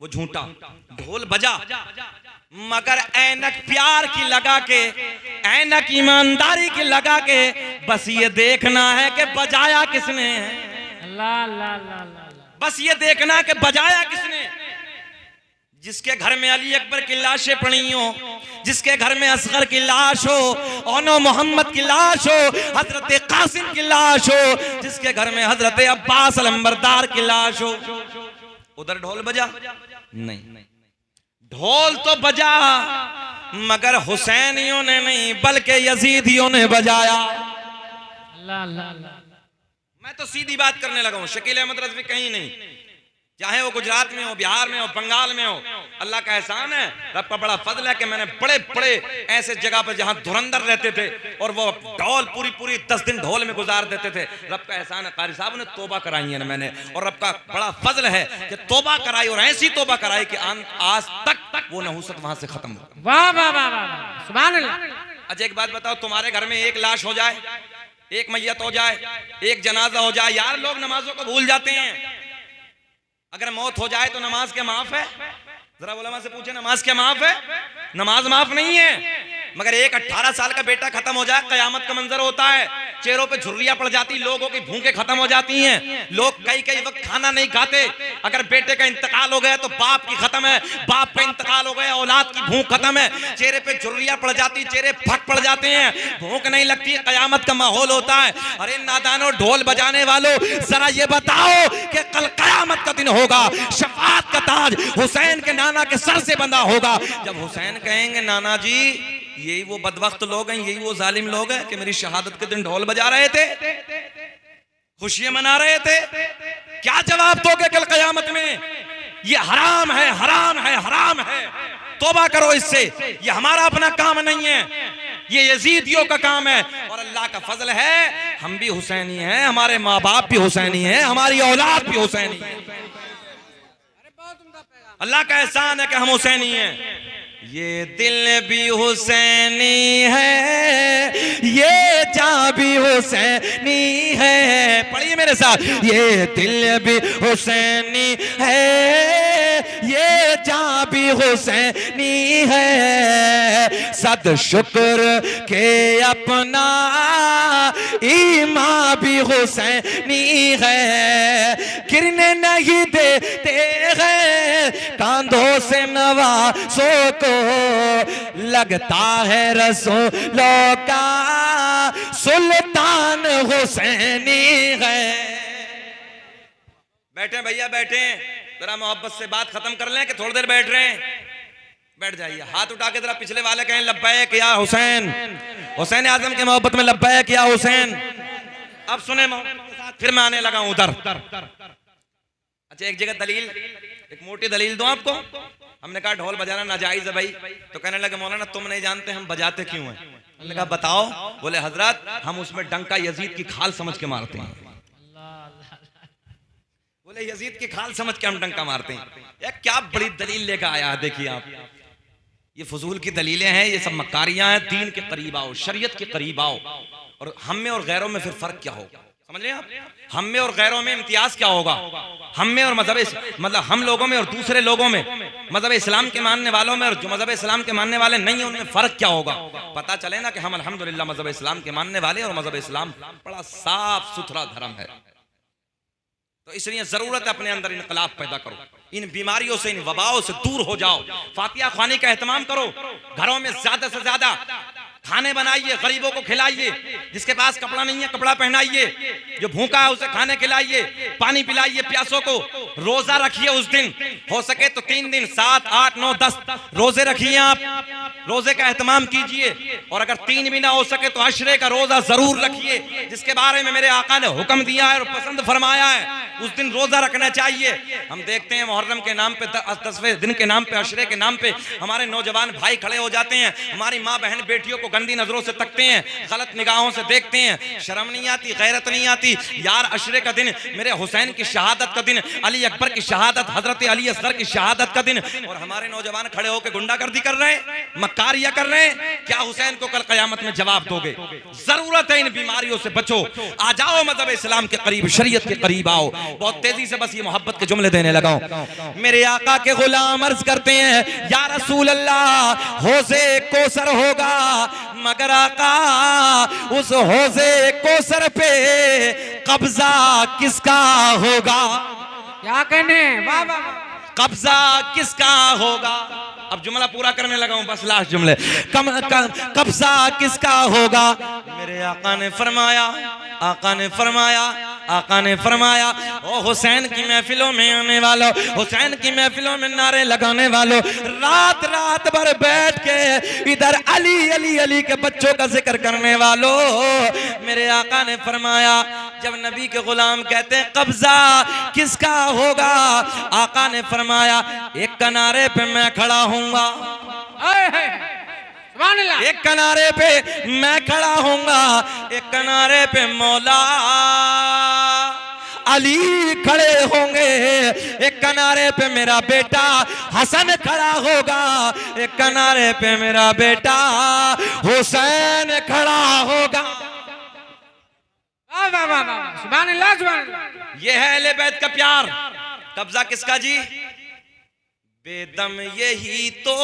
वो झूठा। ढोल बजा मगर ऐनक प्यार की लगा के, ऐनक ईमानदारी की लगा के, बस ये देखना है कि बजाया किसने है। बस ये देखना कि बजाया किसने। जिसके घर में अली अकबर की लाशें पड़ी हो, जिसके घर में असगर की लाश हो, ओनो मोहम्मद की लाश हो, हजरत कासिम की लाश हो, जिसके घर में हजरत अब्बास अलंबरदार की लाश हो, उधर ढोल बजा नहीं। ढोल तो बजा मगर हुसैनियों ने नहीं बल्कि यजीदियों ने बजाया। मैं तो सीधी बात करने लगा हूं, शकील अहमद रज़वी कहीं नहीं, चाहे वो गुजरात में हो, बिहार में हो, बंगाल में हो। अल्लाह का एहसान है, रब का बड़ा फजल है कि मैंने बड़े बड़े ऐसे जगह पर जहां धुरंधर रहते थे और वो ढोल पूरी 10 दिन ढोल में गुजार देते थे। रब का एहसान है, कारी साहब ने तोबा कराई है ना मैंने, और रब का बड़ा फजल है कि तोबा कराई, और ऐसी तोबा कराई कि आज तक वो नहुसत वहां से खत्म हो। वाह वाह वाह वाह, सुभान अल्लाह। अच्छा एक बात बताओ, तुम्हारे घर में एक लाश हो जाए, एक मैयत हो जाए, एक जनाजा हो जाए, यार लोग नमाजों को भूल जाते हैं। अगर मौत हो जाए तो नमाज क्या माफ है? जरा उलमा से पूछे, नमाज क्या माफ है? नमाज माफ नहीं है। मगर एक 18 साल का बेटा खत्म हो जाए, कयामत का मंजर होता है, चेहरों पे झुर्रियां पड़ जाती, लोगों की भूखें खत्म हो जाती हैं, लोग कई वक्त खाना नहीं खाते। अगर बेटे का इंतकाल हो गया तो बाप की खत्म है, बाप का इंतकाल हो गया औलाद की भूख खत्म है, चेहरे पे झुर्रियां पड़ जाती, चेहरे फट पड़ जाते हैं, भूख नहीं लगती, कयामत का माहौल होता है। अरे नादानो, ढोल बजाने वालों, जरा ये बताओ कि कल कयामत का दिन होगा, शफाअत का ताज हुसैन के नाना के सर से बंधा होगा। जब हुसैन कहेंगे नाना जी, यही वो बदबख्त लोग हैं, यही वो जालिम लोग हैं कि मेरी शहादत के दिन ढोल बजा रहे थे, खुशियां मना रहे थे, क्या जवाब दोगे कल कयामत में? ये हराम है, हराम है, हराम है, तौबा करो इससे। ये हमारा अपना काम नहीं है, ये यजीदियों का काम है। और अल्लाह का फजल है, हम भी हुसैनी हैं, हमारे माँ बाप भी हुसैनी हैं, हमारी औलाद भी हुसैनी है। अल्लाह का एहसान है कि हम हुसैनी हैं। ये दिल भी हुसैनी है, ये जान भी हुसैनी है, पढ़िए मेरे साथ, ये दिल भी हुसैनी है, ये जान भी हुसैनी है, सद शुक्र के अपना ईमान भी हुसैनी है, गिरने नहीं देते हैं कांधों से नवाज़ों को, लगता है रसूलों का सुल्तान हुसैनी है। बैठे भैया बैठे, जरा मोहब्बत से बात खत्म कर लें कि थोड़ी देर बैठ रहे हैं? बैठ जाइए, हाथ उठा के जरा पिछले वाले कहें लब्बैक या हुसैन, हुसैन आजम के मोहब्बत में लब्बैक या हुसैन। अब सुने मोहब्बत के साथ, फिर मैं आने लगा उधर। अच्छा एक जगह दलील, एक मोटी दलील दूं आपको। हमने कहा ढोल बजाना नाजायज है भाई, तो कहने लगे मौलाना तुम नहीं जानते हम बजाते क्यों हैं। हमने कहा बताओ, बोले हजरत हम उसमें डंका यजीद की खाल समझ के मारते हैं। बोले यजीद की खाल समझ के हम डंका मारते हैं। यार क्या बड़ी दलील लेकर आया है, देखिए आप, ये फजूल की दलीलें हैं, ये सब मक्कारियां हैं। दीन के करीब आओ, शरीयत के करीब आओ, और हम में और गैरों में फिर फर्क क्या हो? समझ रहे हैं आप? हम में और गैरों में इम्तियाज क्या होगा? हम में और मतलब हम लोगों में और दूसरे लोगों में, मजहब इस्लाम के मानने वालों में और जो मजहब इस्लाम के मानने वाले नहीं है, उनमें फर्क क्या होगा? पता चले ना कि हम अल्हम्दुलिल्लाह मजहब इस्लाम के मानने वाले और मजहब इस्लाम बड़ा साफ सुथरा धर्म है। तो इसलिए जरूरत है अपने अंदर इनकलाब पैदा करो, इन बीमारियों से, इन वबाओं से दूर हो जाओ। फातिहा ख्वानी का एहतमाम करो, घरों में ज्यादा से ज्यादा खाने बनाइए, गरीबों को खिलाइए, जिसके पास कपड़ा नहीं है कपड़ा पहनाइए, जो भूखा है उसे खाने खिलाइए, पानी पिलाइए प्यासों को। रोजा रखिए उस दिन, हो सके तो 3 दिन 7, 8, 9, 10 रोजे रखिए आप, रोजे का एहतमाम कीजिए। और अगर 3 भी ना हो सके तो अशरे का रोजा जरूर रखिए, जिसके बारे में मेरे आका ने हुक्म दिया है और पसंद फरमाया है, उस दिन रोजा रखना चाहिए। हम देखते हैं मुहर्रम के नाम पे, 10वें दिन के नाम पे, अशरे के नाम पे हमारे नौजवान भाई खड़े हो जाते हैं, हमारी माँ बहन बेटियों को गंदी नजरों से तकते हैं, गलत निगाहों से देखते हैं। शर्म नहीं आती, गैरत नहीं आती यार। अशरे का दिन, मेरे हुसैन की शहादत का दिन, अली अकबर की शहादत, हजरत अली असगर की शहादत का दिन, और हमारे नौजवान खड़े होकर गुंडागर्दी कर रहे हैं, मक्कारियां कर रहे हैं। क्या हुसैन को कल कयामत में जवाब दोगे? जरूरत है इन बीमारियों से बचो, आ जाओ मजहब इस्लाम के करीब, शरीयत के करीब आओ। बहुत तेजी से बस ये मोहब्बत के जुमले देने लगा हूं। मेरे आका के गुलाम अर्ज करते हैं, या रसूल अल्लाह, हौज़े कौसर होगा, मगर आका उस हौज़े कौसर पे कब्जा किसका होगा? क्या कहने, वाह वाह, कब्जा किसका होगा? अब जुमला पूरा करने लगा हूं, बस लास्ट जुमले। कब्जा किसका होगा? मेरे आका ने फरमाया, आका ने फरमाया, आका ने फरमाया, ओ हुसैन की महफिलों में आने वालों, हुसैन की महफिलों में नारे लगाने वालों, रात रात भर बैठ के इधर अली अली अली के बच्चों का जिक्र करने वालों, मेरे आका ने फरमाया, जब नबी के गुलाम कहते हैं कब्जा किसका होगा, आका ने फरमाया, एक किनारे पे मैं खड़ा हूंगा, एक किनारे पे मैं खड़ा हूंगा, एक किनारे पे मौला अली खड़े होंगे, एक किनारे पे मेरा बेटा हसन खड़ा होगा, एक किनारे पे मेरा बेटा हुसैन खड़ा होगा। सुभान अल्लाह, सुभान अल्लाह। ये है अहले बैत का प्यार। कब्जा किसका जी? बेदम यही तो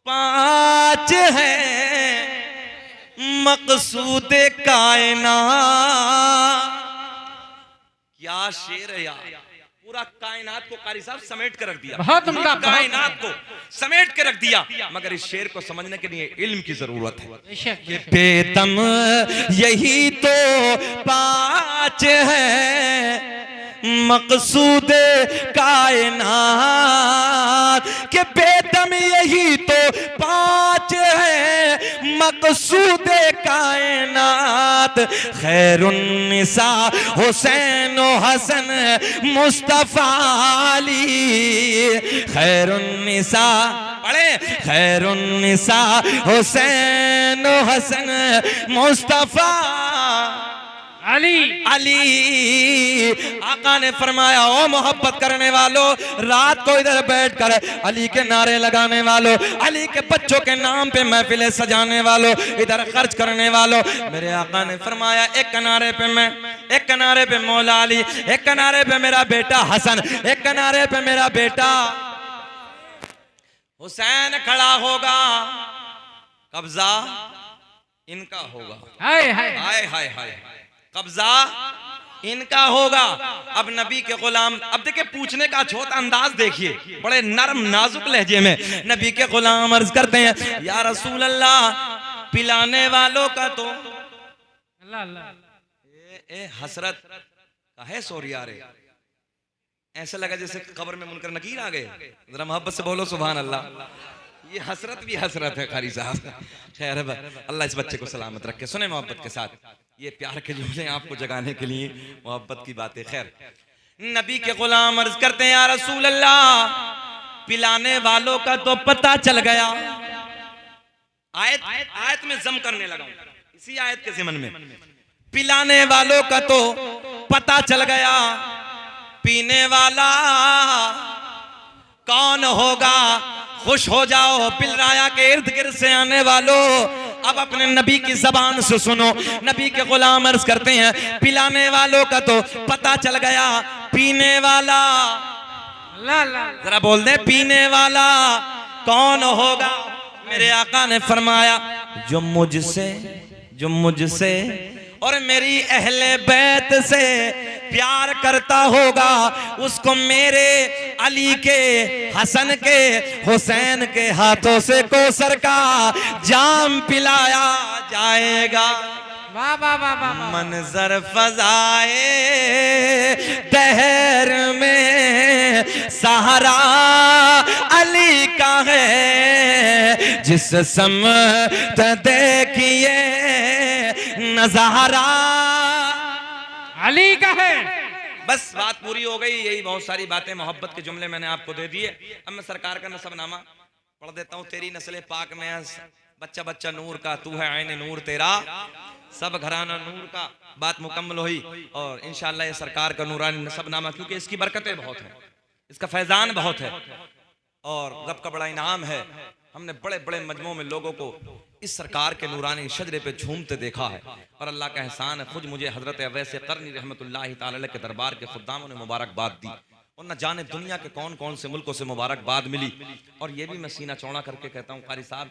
5 है मकसूद कायनात। क्या शेर है यार, पूरा कायनात को कारी साहब समेट कर रख दिया, बहुत उम्दा, कायनात को समेट के रख दिया। मगर इस शेर को समझने के लिए इल्म की जरूरत है। बेदम यही तो 5 है मकसूद कायनात, के बेदम यही तो 5 है मकसूद कायनात। खैरुन्निसा हुसैन हसन मुस्तफा अली, खैरुन्निसा पढ़े, खैरुन्निसा हुसैन हसन मुस्तफा अली अली। आका ने फरमाया, ओ मोहब्बत करने वालों, रात को इधर बैठकर अली के नारे लगाने वालों, अली के बच्चों के नाम पे महफिलें सजाने वालों, इधर खर्च करने वालों, मेरे आका ने फरमाया, एक किनारे पे मैं, एक किनारे पे मौला अली, एक किनारे पे मेरा बेटा हसन, एक किनारे पे मेरा बेटा हुसैन खड़ा होगा। कब्जा इनका होगा। हाय हाय हाय हाय हाय, कब्जा इनका होगा। अब नबी के गुलाम, अब देखिए पूछने का छोटा अंदाज देखिए, बड़े नरम नाजुक लहजे में नबी के गुलाम अर्ज करते हैं, या रसूल अल्लाह, पिलाने वालों का तो अल्लाह अल्लाह, हसरत काहे सोरिया रे, ऐसा लगा जैसे कब्र में मुनकर नकीर आ गए। जरा मोहब्बत से बोलो सुभान अल्लाह। ये हसरत भी हसरत है कारी साहब। खैर अल्लाह इस बच्चे को सलामत रखे। सुने मोहब्बत के साथ, ये प्यार के जुमले आपको जगाने के लिए मोहब्बत की बातें। खैर नबी के गुलाम अर्ज करते हैं, या रसूल अल्लाह, पिलाने वालों का तो पता चल गया। आयत में जम करने लगा, इसी आयत के ज़िमन में, पिलाने वालों का तो पता चल गया, पीने वाला कौन होगा? खुश हो जाओ पिलराया के इर्द गिर्द से आने वालों, अब अपने नबी की जबान से सुनो। नबी के गुलाम अर्ज करते हैं पिलाने वालों का तो पता चल गया, पीने वाला जरा बोल दे पीने वाला कौन होगा। मेरे आका ने फरमाया जो मुझसे और मेरी अहले बैत से प्यार करता होगा उसको मेरे अली के, हसन के, हुसैन के हाथों से कौसर का जाम पिलाया जाएगा। वाह वाह वाह वाह। मंजर फजाए दहर में सहारा अली का है, जिस समत देखिए नजारा अली का है। बस बात पूरी हो गई। यही बहुत सारी बातें मोहब्बत के जुमले मैंने आपको दे दिए। अब मैं सरकार का नसबनामा पढ़ देता हूँ। तेरी नस्ल पाक में बच्चा बच्चा नूर का, तू है आईने नूर तेरा, सब घराना नूर का। बात मुकम्मल हुई और इंशाअल्लाह ये सरकार का नूरानी नसबनामा, क्योंकि इसकी बरकतें बहुत हैं, इसका फैजान बहुत है और रब का बड़ा इनाम है। हमने बड़े बड़े मजमों में लोगों को इस सरकार के नूरानी शजरे पे झूमते देखा है और अल्लाह का एहसान है। खुद मुझे हजरत अवैस करनी रहमतुल्लाहि ताला अलैह के दरबार के खुद्दामों ने मुबारकबाद दी और न जाने दुनिया के कौन कौन से मुल्कों से मुबारकबाद मिली। और ये भी मैं सीना चौड़ा करके कहता हूँ कारी साहब,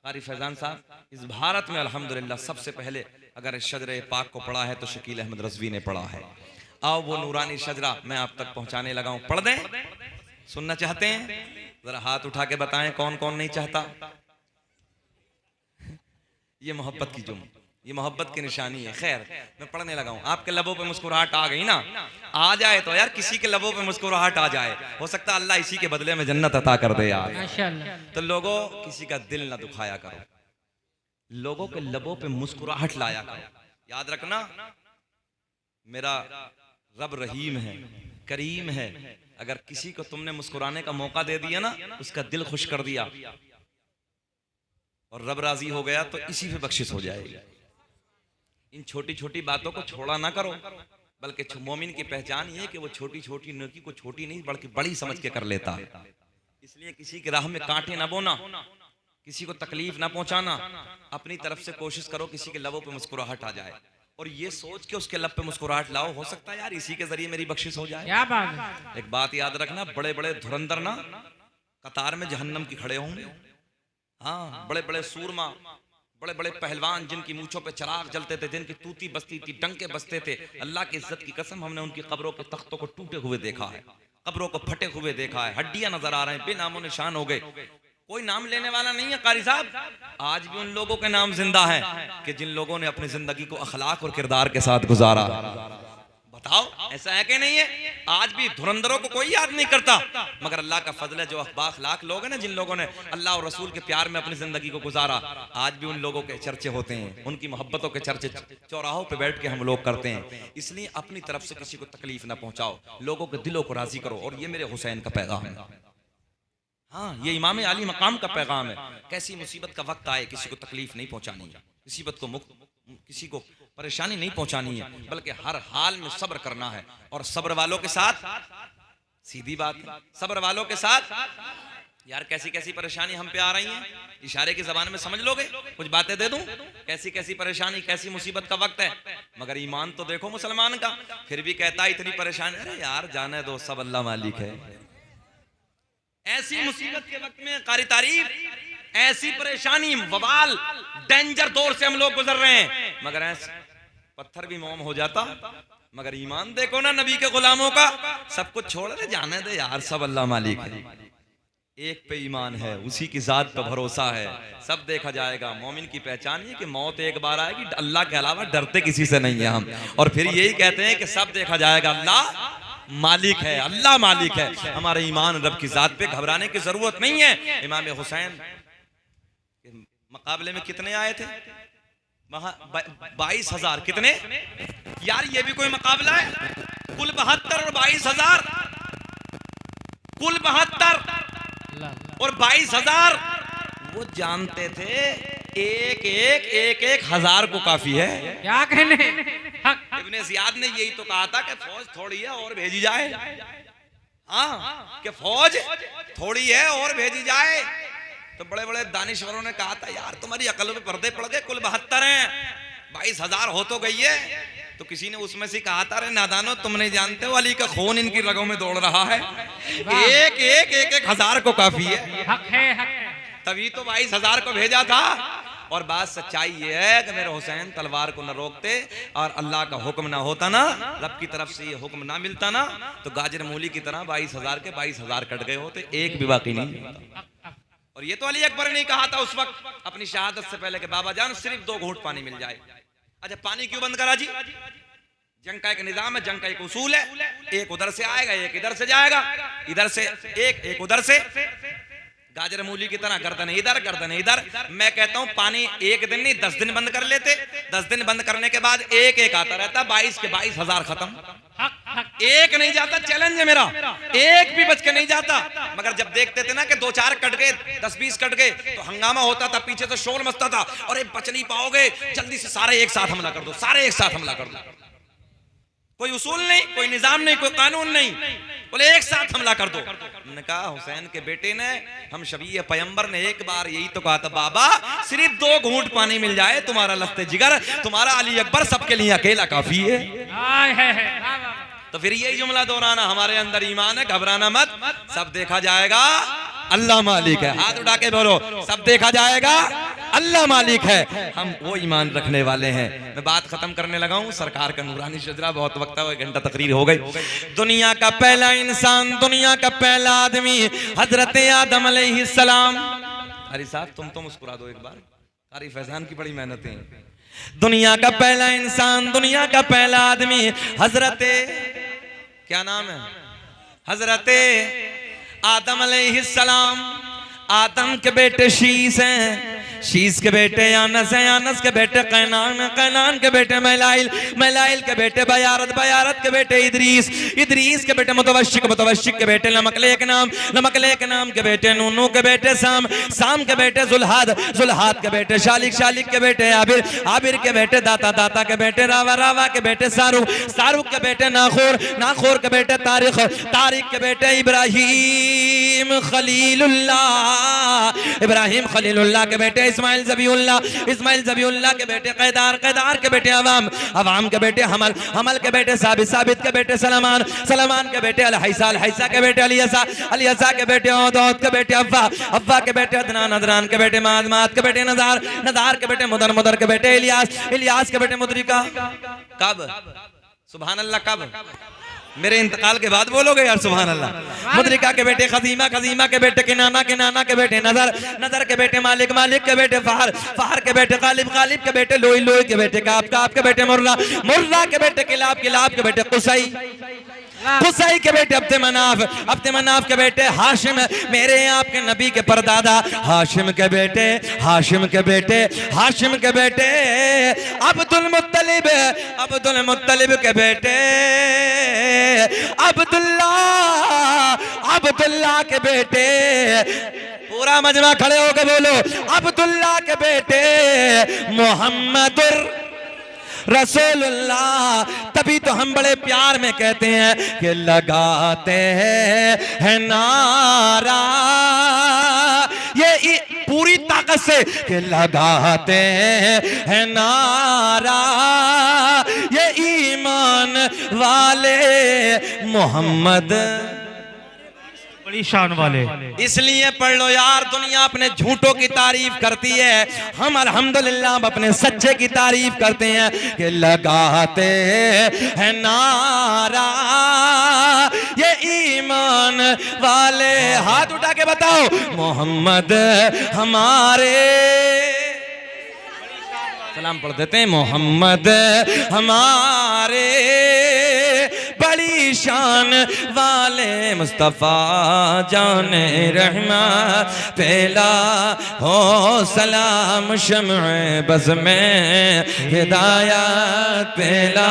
कारी फैजान साहब, इस भारत में अल्हम्दुलिल्लाह सबसे पहले अगर इस शजरे पाक को पढ़ा है तो शकील अहमद रज़वी ने पढ़ा है। आओ वो नूरानी शजरा मैं आप तक पहुंचाने लगा हूं। पढ़ दें? सुनना चाहते हैं? जरा हाथ उठा के बताएं कौन कौन नहीं चाहता। ये मोहब्बत की जुम, ये मोहब्बत की निशानी है। खैर मैं पढ़ने लगा हूं। आपके लबों पे मुस्कुराहट आ गई ना? आ जाए तो यार, किसी के लबों पे मुस्कुराहट आ जाए, हो सकता है अल्लाह इसी के बदले में जन्नत अता कर दे यार। माशाअल्लाह। तो लोगों किसी का दिल ना दुखाया करो, लोगों के लबों पे मुस्कुराहट लाया करो। याद रखना मेरा रब रहीम है, करीम है। अगर किसी को तुमने मुस्कुराने का मौका दे दिया ना, उसका दिल खुश कर दिया और रब राजी हो गया तो इसी पे बख्शिश हो जाएगी। इन छोटी छोटी बातों को छोड़ा ना करो, बल्कि मोमिन की पहचान ये है कि वो छोटी छोटी नेकी को छोटी नहीं बल्कि बड़ी समझ के कर लेता है। इसलिए किसी की राह में कांटे ना बोना, किसी को तकलीफ ना पहुंचाना। अपनी तरफ से कोशिश करो किसी के लबों पे मुस्कुराहट आ जाए और ये सोच के उसके लब पे मुस्कुराहट लाओ, हो सकता है यार इसी के जरिए मेरी बख्शिश हो जाए। क्या बात है। एक बात याद रखना, बड़े बड़े धुरंधर ना कतार में जहन्नम की खड़े होंगे। हाँ, बड़े बड़े सूरमा, बड़े बड़े पहलवान जिनकी मूंछों पे चिराग जलते थे, जिनकी तूती बसती थी, डंके बसते थे, अल्लाह की इज्जत की कसम हमने उनकी कब्रों के तख्तों को टूटे हुए देखा है, कब्रों को फटे हुए देखा है, हड्डियां नजर आ रहे हैं, बेनामो निशान हो गए। कोई नाम लेने वाला नहीं है कारी साहब। आज भी उन लोगों के नाम जिंदा है कि जिन लोगों ने अपनी जिंदगी को अखलाक और किरदार के साथ गुजारा। बताओ ऐसा है कि नहीं है? आज भी धुरंधरों को कोई याद नहीं करता, मगर अल्लाह का फजल है जो बाखलाक लोग हैं ना, जिन लोगों ने अल्लाह और रसूल के प्यार में अपनी जिंदगी को गुजारा, आज भी उन लोगों के चर्चे होते हैं, उनकी मोहब्बतों के चर्चे चौराहों पे बैठ के हम लोग करते हैं। इसलिए अपनी तरफ से किसी को तकलीफ ना पहुंचाओ, लोगों के दिलों को राजी करो। और ये मेरे हुसैन का पैगाम है। हाँ, ये इमाम अली मकाम का पैगाम है। कैसी मुसीबत का वक्त आए किसी को तकलीफ नहीं पहुंचानी है, मुसीबत को किसी को परेशानी नहीं पहुंचानी है, बल्कि हर हाल में सब्र करना है। और सब्र वालों के साथ, सीधी बात है, सब्र वालों के साथ यार कैसी कैसी परेशानी हम पे आ रही है, इशारे की जबान में समझ लोगे? कुछ बातें दे दूं, कैसी कैसी परेशानी, कैसी मुसीबत का वक्त है, मगर ईमान तो देखो मुसलमान का, फिर भी कहता है इतनी परेशानी। अरे यार जाने दो, सब अल्लाह मालिक है। ऐसी मुसीबत के वक्त में कारी तारीफ, ऐसी परेशानी, वबाल, डेंजर दौर से हम लोग गुजर रहे हैं, मगर ऐसे पत्थर भी मोम हो जाता। मगर ईमान देखो ना नबी के गुलामों का, सब कुछ छोड़ दे, जाने दे यार, सब अल्लाह मालिक है। एक पे ईमान है, उसी की जात पे भरोसा है, सब देखा जाएगा। मोमिन की पहचान ये कि मौत एक बार आएगी, अल्लाह के अलावा डरते किसी से नहीं है हम। और फिर यही कहते हैं कि सब देखा जाएगा, अल्लाह मालिक है, अल्लाह मालिक है। हमारे ईमान रब की जात पे घबराने की जरूरत नहीं है। इमाम हुसैन मुकाबले में कितने आए थे? 22,000। कितने यार, ये भी कोई मुकाबला है? कुल 72 और 22,000, कुल 72 और 22,000। वो जानते थे एक हजार को काफी है। क्या कहने? इब्ने ज़ियाद ने यही तो कहा था कि फौज थोड़ी है और भेजी जाए। हाँ, कि फौज थोड़ी है और भेजी जाए। तो बड़े बड़े दानिश्वरों ने कहा था यार तुम्हारी अकल में पर्दे पड़ गए, कुल 72 हैं, 22,000 हो तो गई है। तो किसी ने उसमें से कहा था, अरे नादानो तुम नहीं जानते हो अली का खून इनकी रगों में दौड़ रहा है, एक हजार को काफी है। हक है, हक है। तभी तो 22,000 को भेजा था। और बात सच्चाई ये है कि मेरे हुसैन तलवार को न रोकते और अल्लाह का हुक्म ना होता ना, रब की तरफ से ये हुक्म ना मिलता ना, तो गाजर मूली की तरह 22,000 के 22,000 कट गए होते, एक भी बाकी नहीं होता। और ये तो अली अकबर ने कहा था उस वक्त अपनी शहादत से पहले के बाबा जान सिर्फ 2 घूंट पानी मिल जाए। अच्छा पानी क्यों बंद करा जी? जंग का एक निजाम है, जंग का एक उसूल है, एक उधर से आएगा एक इधर से जाएगा, इधर से एक उधर से, गाजर मूली की तरह गर्दन इधर। मैं कहता हूं पानी एक दिन नहीं 10 दिन बंद कर लेते, 10 दिन बंद करने के बाद एक आता रहता, 22 के 22,000 खत्म। एक नहीं जाता, चैलेंज है मेरा, एक भी बच के नहीं जाता। मगर जब देखते थे ना कि 2-4 कट गए, 10-20 कट गए, तो हंगामा होता था, पीछे से शोर मचता था, अरे बच नहीं पाओगे, जल्दी से सारे एक साथ हमला कर दो, सारे एक साथ हमला कर दो। कोई उसूल नहीं, कोई निजाम नहीं, कोई कानून नहीं, बोले एक साथ हमला कर दो। मैंने कहा हुसैन के बेटे ने, हम शबीह पैगंबर ने एक बार यही तो कहा था, बाबा सिर्फ 2 घूंट पानी मिल जाए, तुम्हारा लफ्ते जिगर, तुम्हारा अली अकबर सबके लिए अकेला काफी है। तो फिर यही जुमला दोहराना, हमारे अंदर ईमान है, घबराना मत, सब देखा जाएगा, अल्लाह मालिक है। हाथ उठा के बोलो, सब देखा जाएगा, अल्लाह मालिक है। हम वो ईमान रखने वाले हैं। मैं बात खत्म करने लगा हूं, सरकार का नूरानी शजरा, बहुत वक्त है, 1 घंटा तकरीर हो गई। दुनिया का पहला इंसान, दुनिया का पहला आदमी हजरत आदम अलैहिस्सलाम। अरे साहब तुम मुस्कुरा दो एक बार, कारी फैजान की बड़ी मेहनत है। दुनिया का पहला इंसान, दुनिया का पहला आदमी हजरत, क्या नाम है? हजरत आदम अलैहिस्सलाम। आदम के बेटे शीस हैं, शीस के बेटे यानस हैं, यानस के बेटे कैनान, कैनान के बेटे मैलाइल, मैलाइल के बेटे बयारत, बयारत के बेटे इदरीस, इदरीस के बेटे मुतवश्शिक, मुतवश्शिक के बेटे लमकलेक नाम, लमकलेक नाम के बेटे नूनू के बेटे साम, साम के बेटे जुल्हाद, जुल्हाद के बेटे शालिक, शालिक के बेटे आबिर, आबिर के बेटे दाता, दाता के बेटे रावा, रावा के बेटे सारुक, सारुक के बेटे नाखोर, नाखोर के बेटे तारिक, तारिक के बेटे इब्राहिम खलीलुल्लाह, इब्राहिम खलीलुल्लाह के बेटे इस्माइल ज़बीउल्लाह, इस्माइल ज़बीउल्लाह के बेटे कैदार, कैदार के बेटे अवाम, अवाम के बेटे हमल, हमल के बेटे साबित, साबित के बेटे सलमान, सलमान के बेटे अलहैसा, अलहैसा के बेटे अलियसा, अलियसा के बेटे औद, औद के बेटे अव्वा, अव्वा के बेटे अदनान, अदनान के बेटे माद, माद के बेटे नज़ार, नज़ार के बेटे मुदर, मुदर के बेटे इलियास, इलियास के बेटे मुद्रिका। कब? सुभान अल्लाह, कब? मेरे इंतकाल के बाद बोलोगे यार सुभान अल्लाह। मुद्रिका के बेटे खजीमा, खजीमा के बेटे किनाना, किनाना के बेटे नजर, नजर के बेटे मालिक, मालिक के बेटे फहर, फहर के बेटे गालिब, गालिब के बेटे लोई, लोई के बेटे काब, काब के बेटे मुर्रा, मुर्रा के बेटे किलाब, किलाब के बेटे कुसई, कुसई के बेटे अब्दे मनाफ, अब्दे मनाफ के बेटे हाशिम, मेरे आपके नबी के परदादा हाशिम के बेटे, हाशिम के बेटे, हाशिम के बेटे अब्दुल मुत्तलिब, अब्दुल मुत्तलिब के बेटे अब्दुल्ला, अब्दुल्ला के बेटे, पूरा मजमा खड़े होकर बोलो, अब्दुल्ला के बेटे मोहम्मदुर रसूलुल्लाह। तभी तो हम बड़े प्यार में कहते हैं कि लगाते हैं नारा, ये पूरी ताकत से कि लगाते हैं नारा, ये ईमान वाले मोहम्मद बड़ी शान वाले। इसलिए पढ़ लो यार, दुनिया अपने झूठों की तारीफ करती है, हम अल्हम्दुलिल्लाह अपने सच्चे की तारीफ करते हैं कि लगाते हैं नारा, ये ईमान वाले। हाथ उठा के बताओ, मोहम्मद हमारे, सलाम पढ़ देते हैं, मोहम्मद हमारे बड़ी शान वाले, मुस्तफा जाने रहमा पहला हो सलाम, शम्अ बज़्म में हिदायत पहला।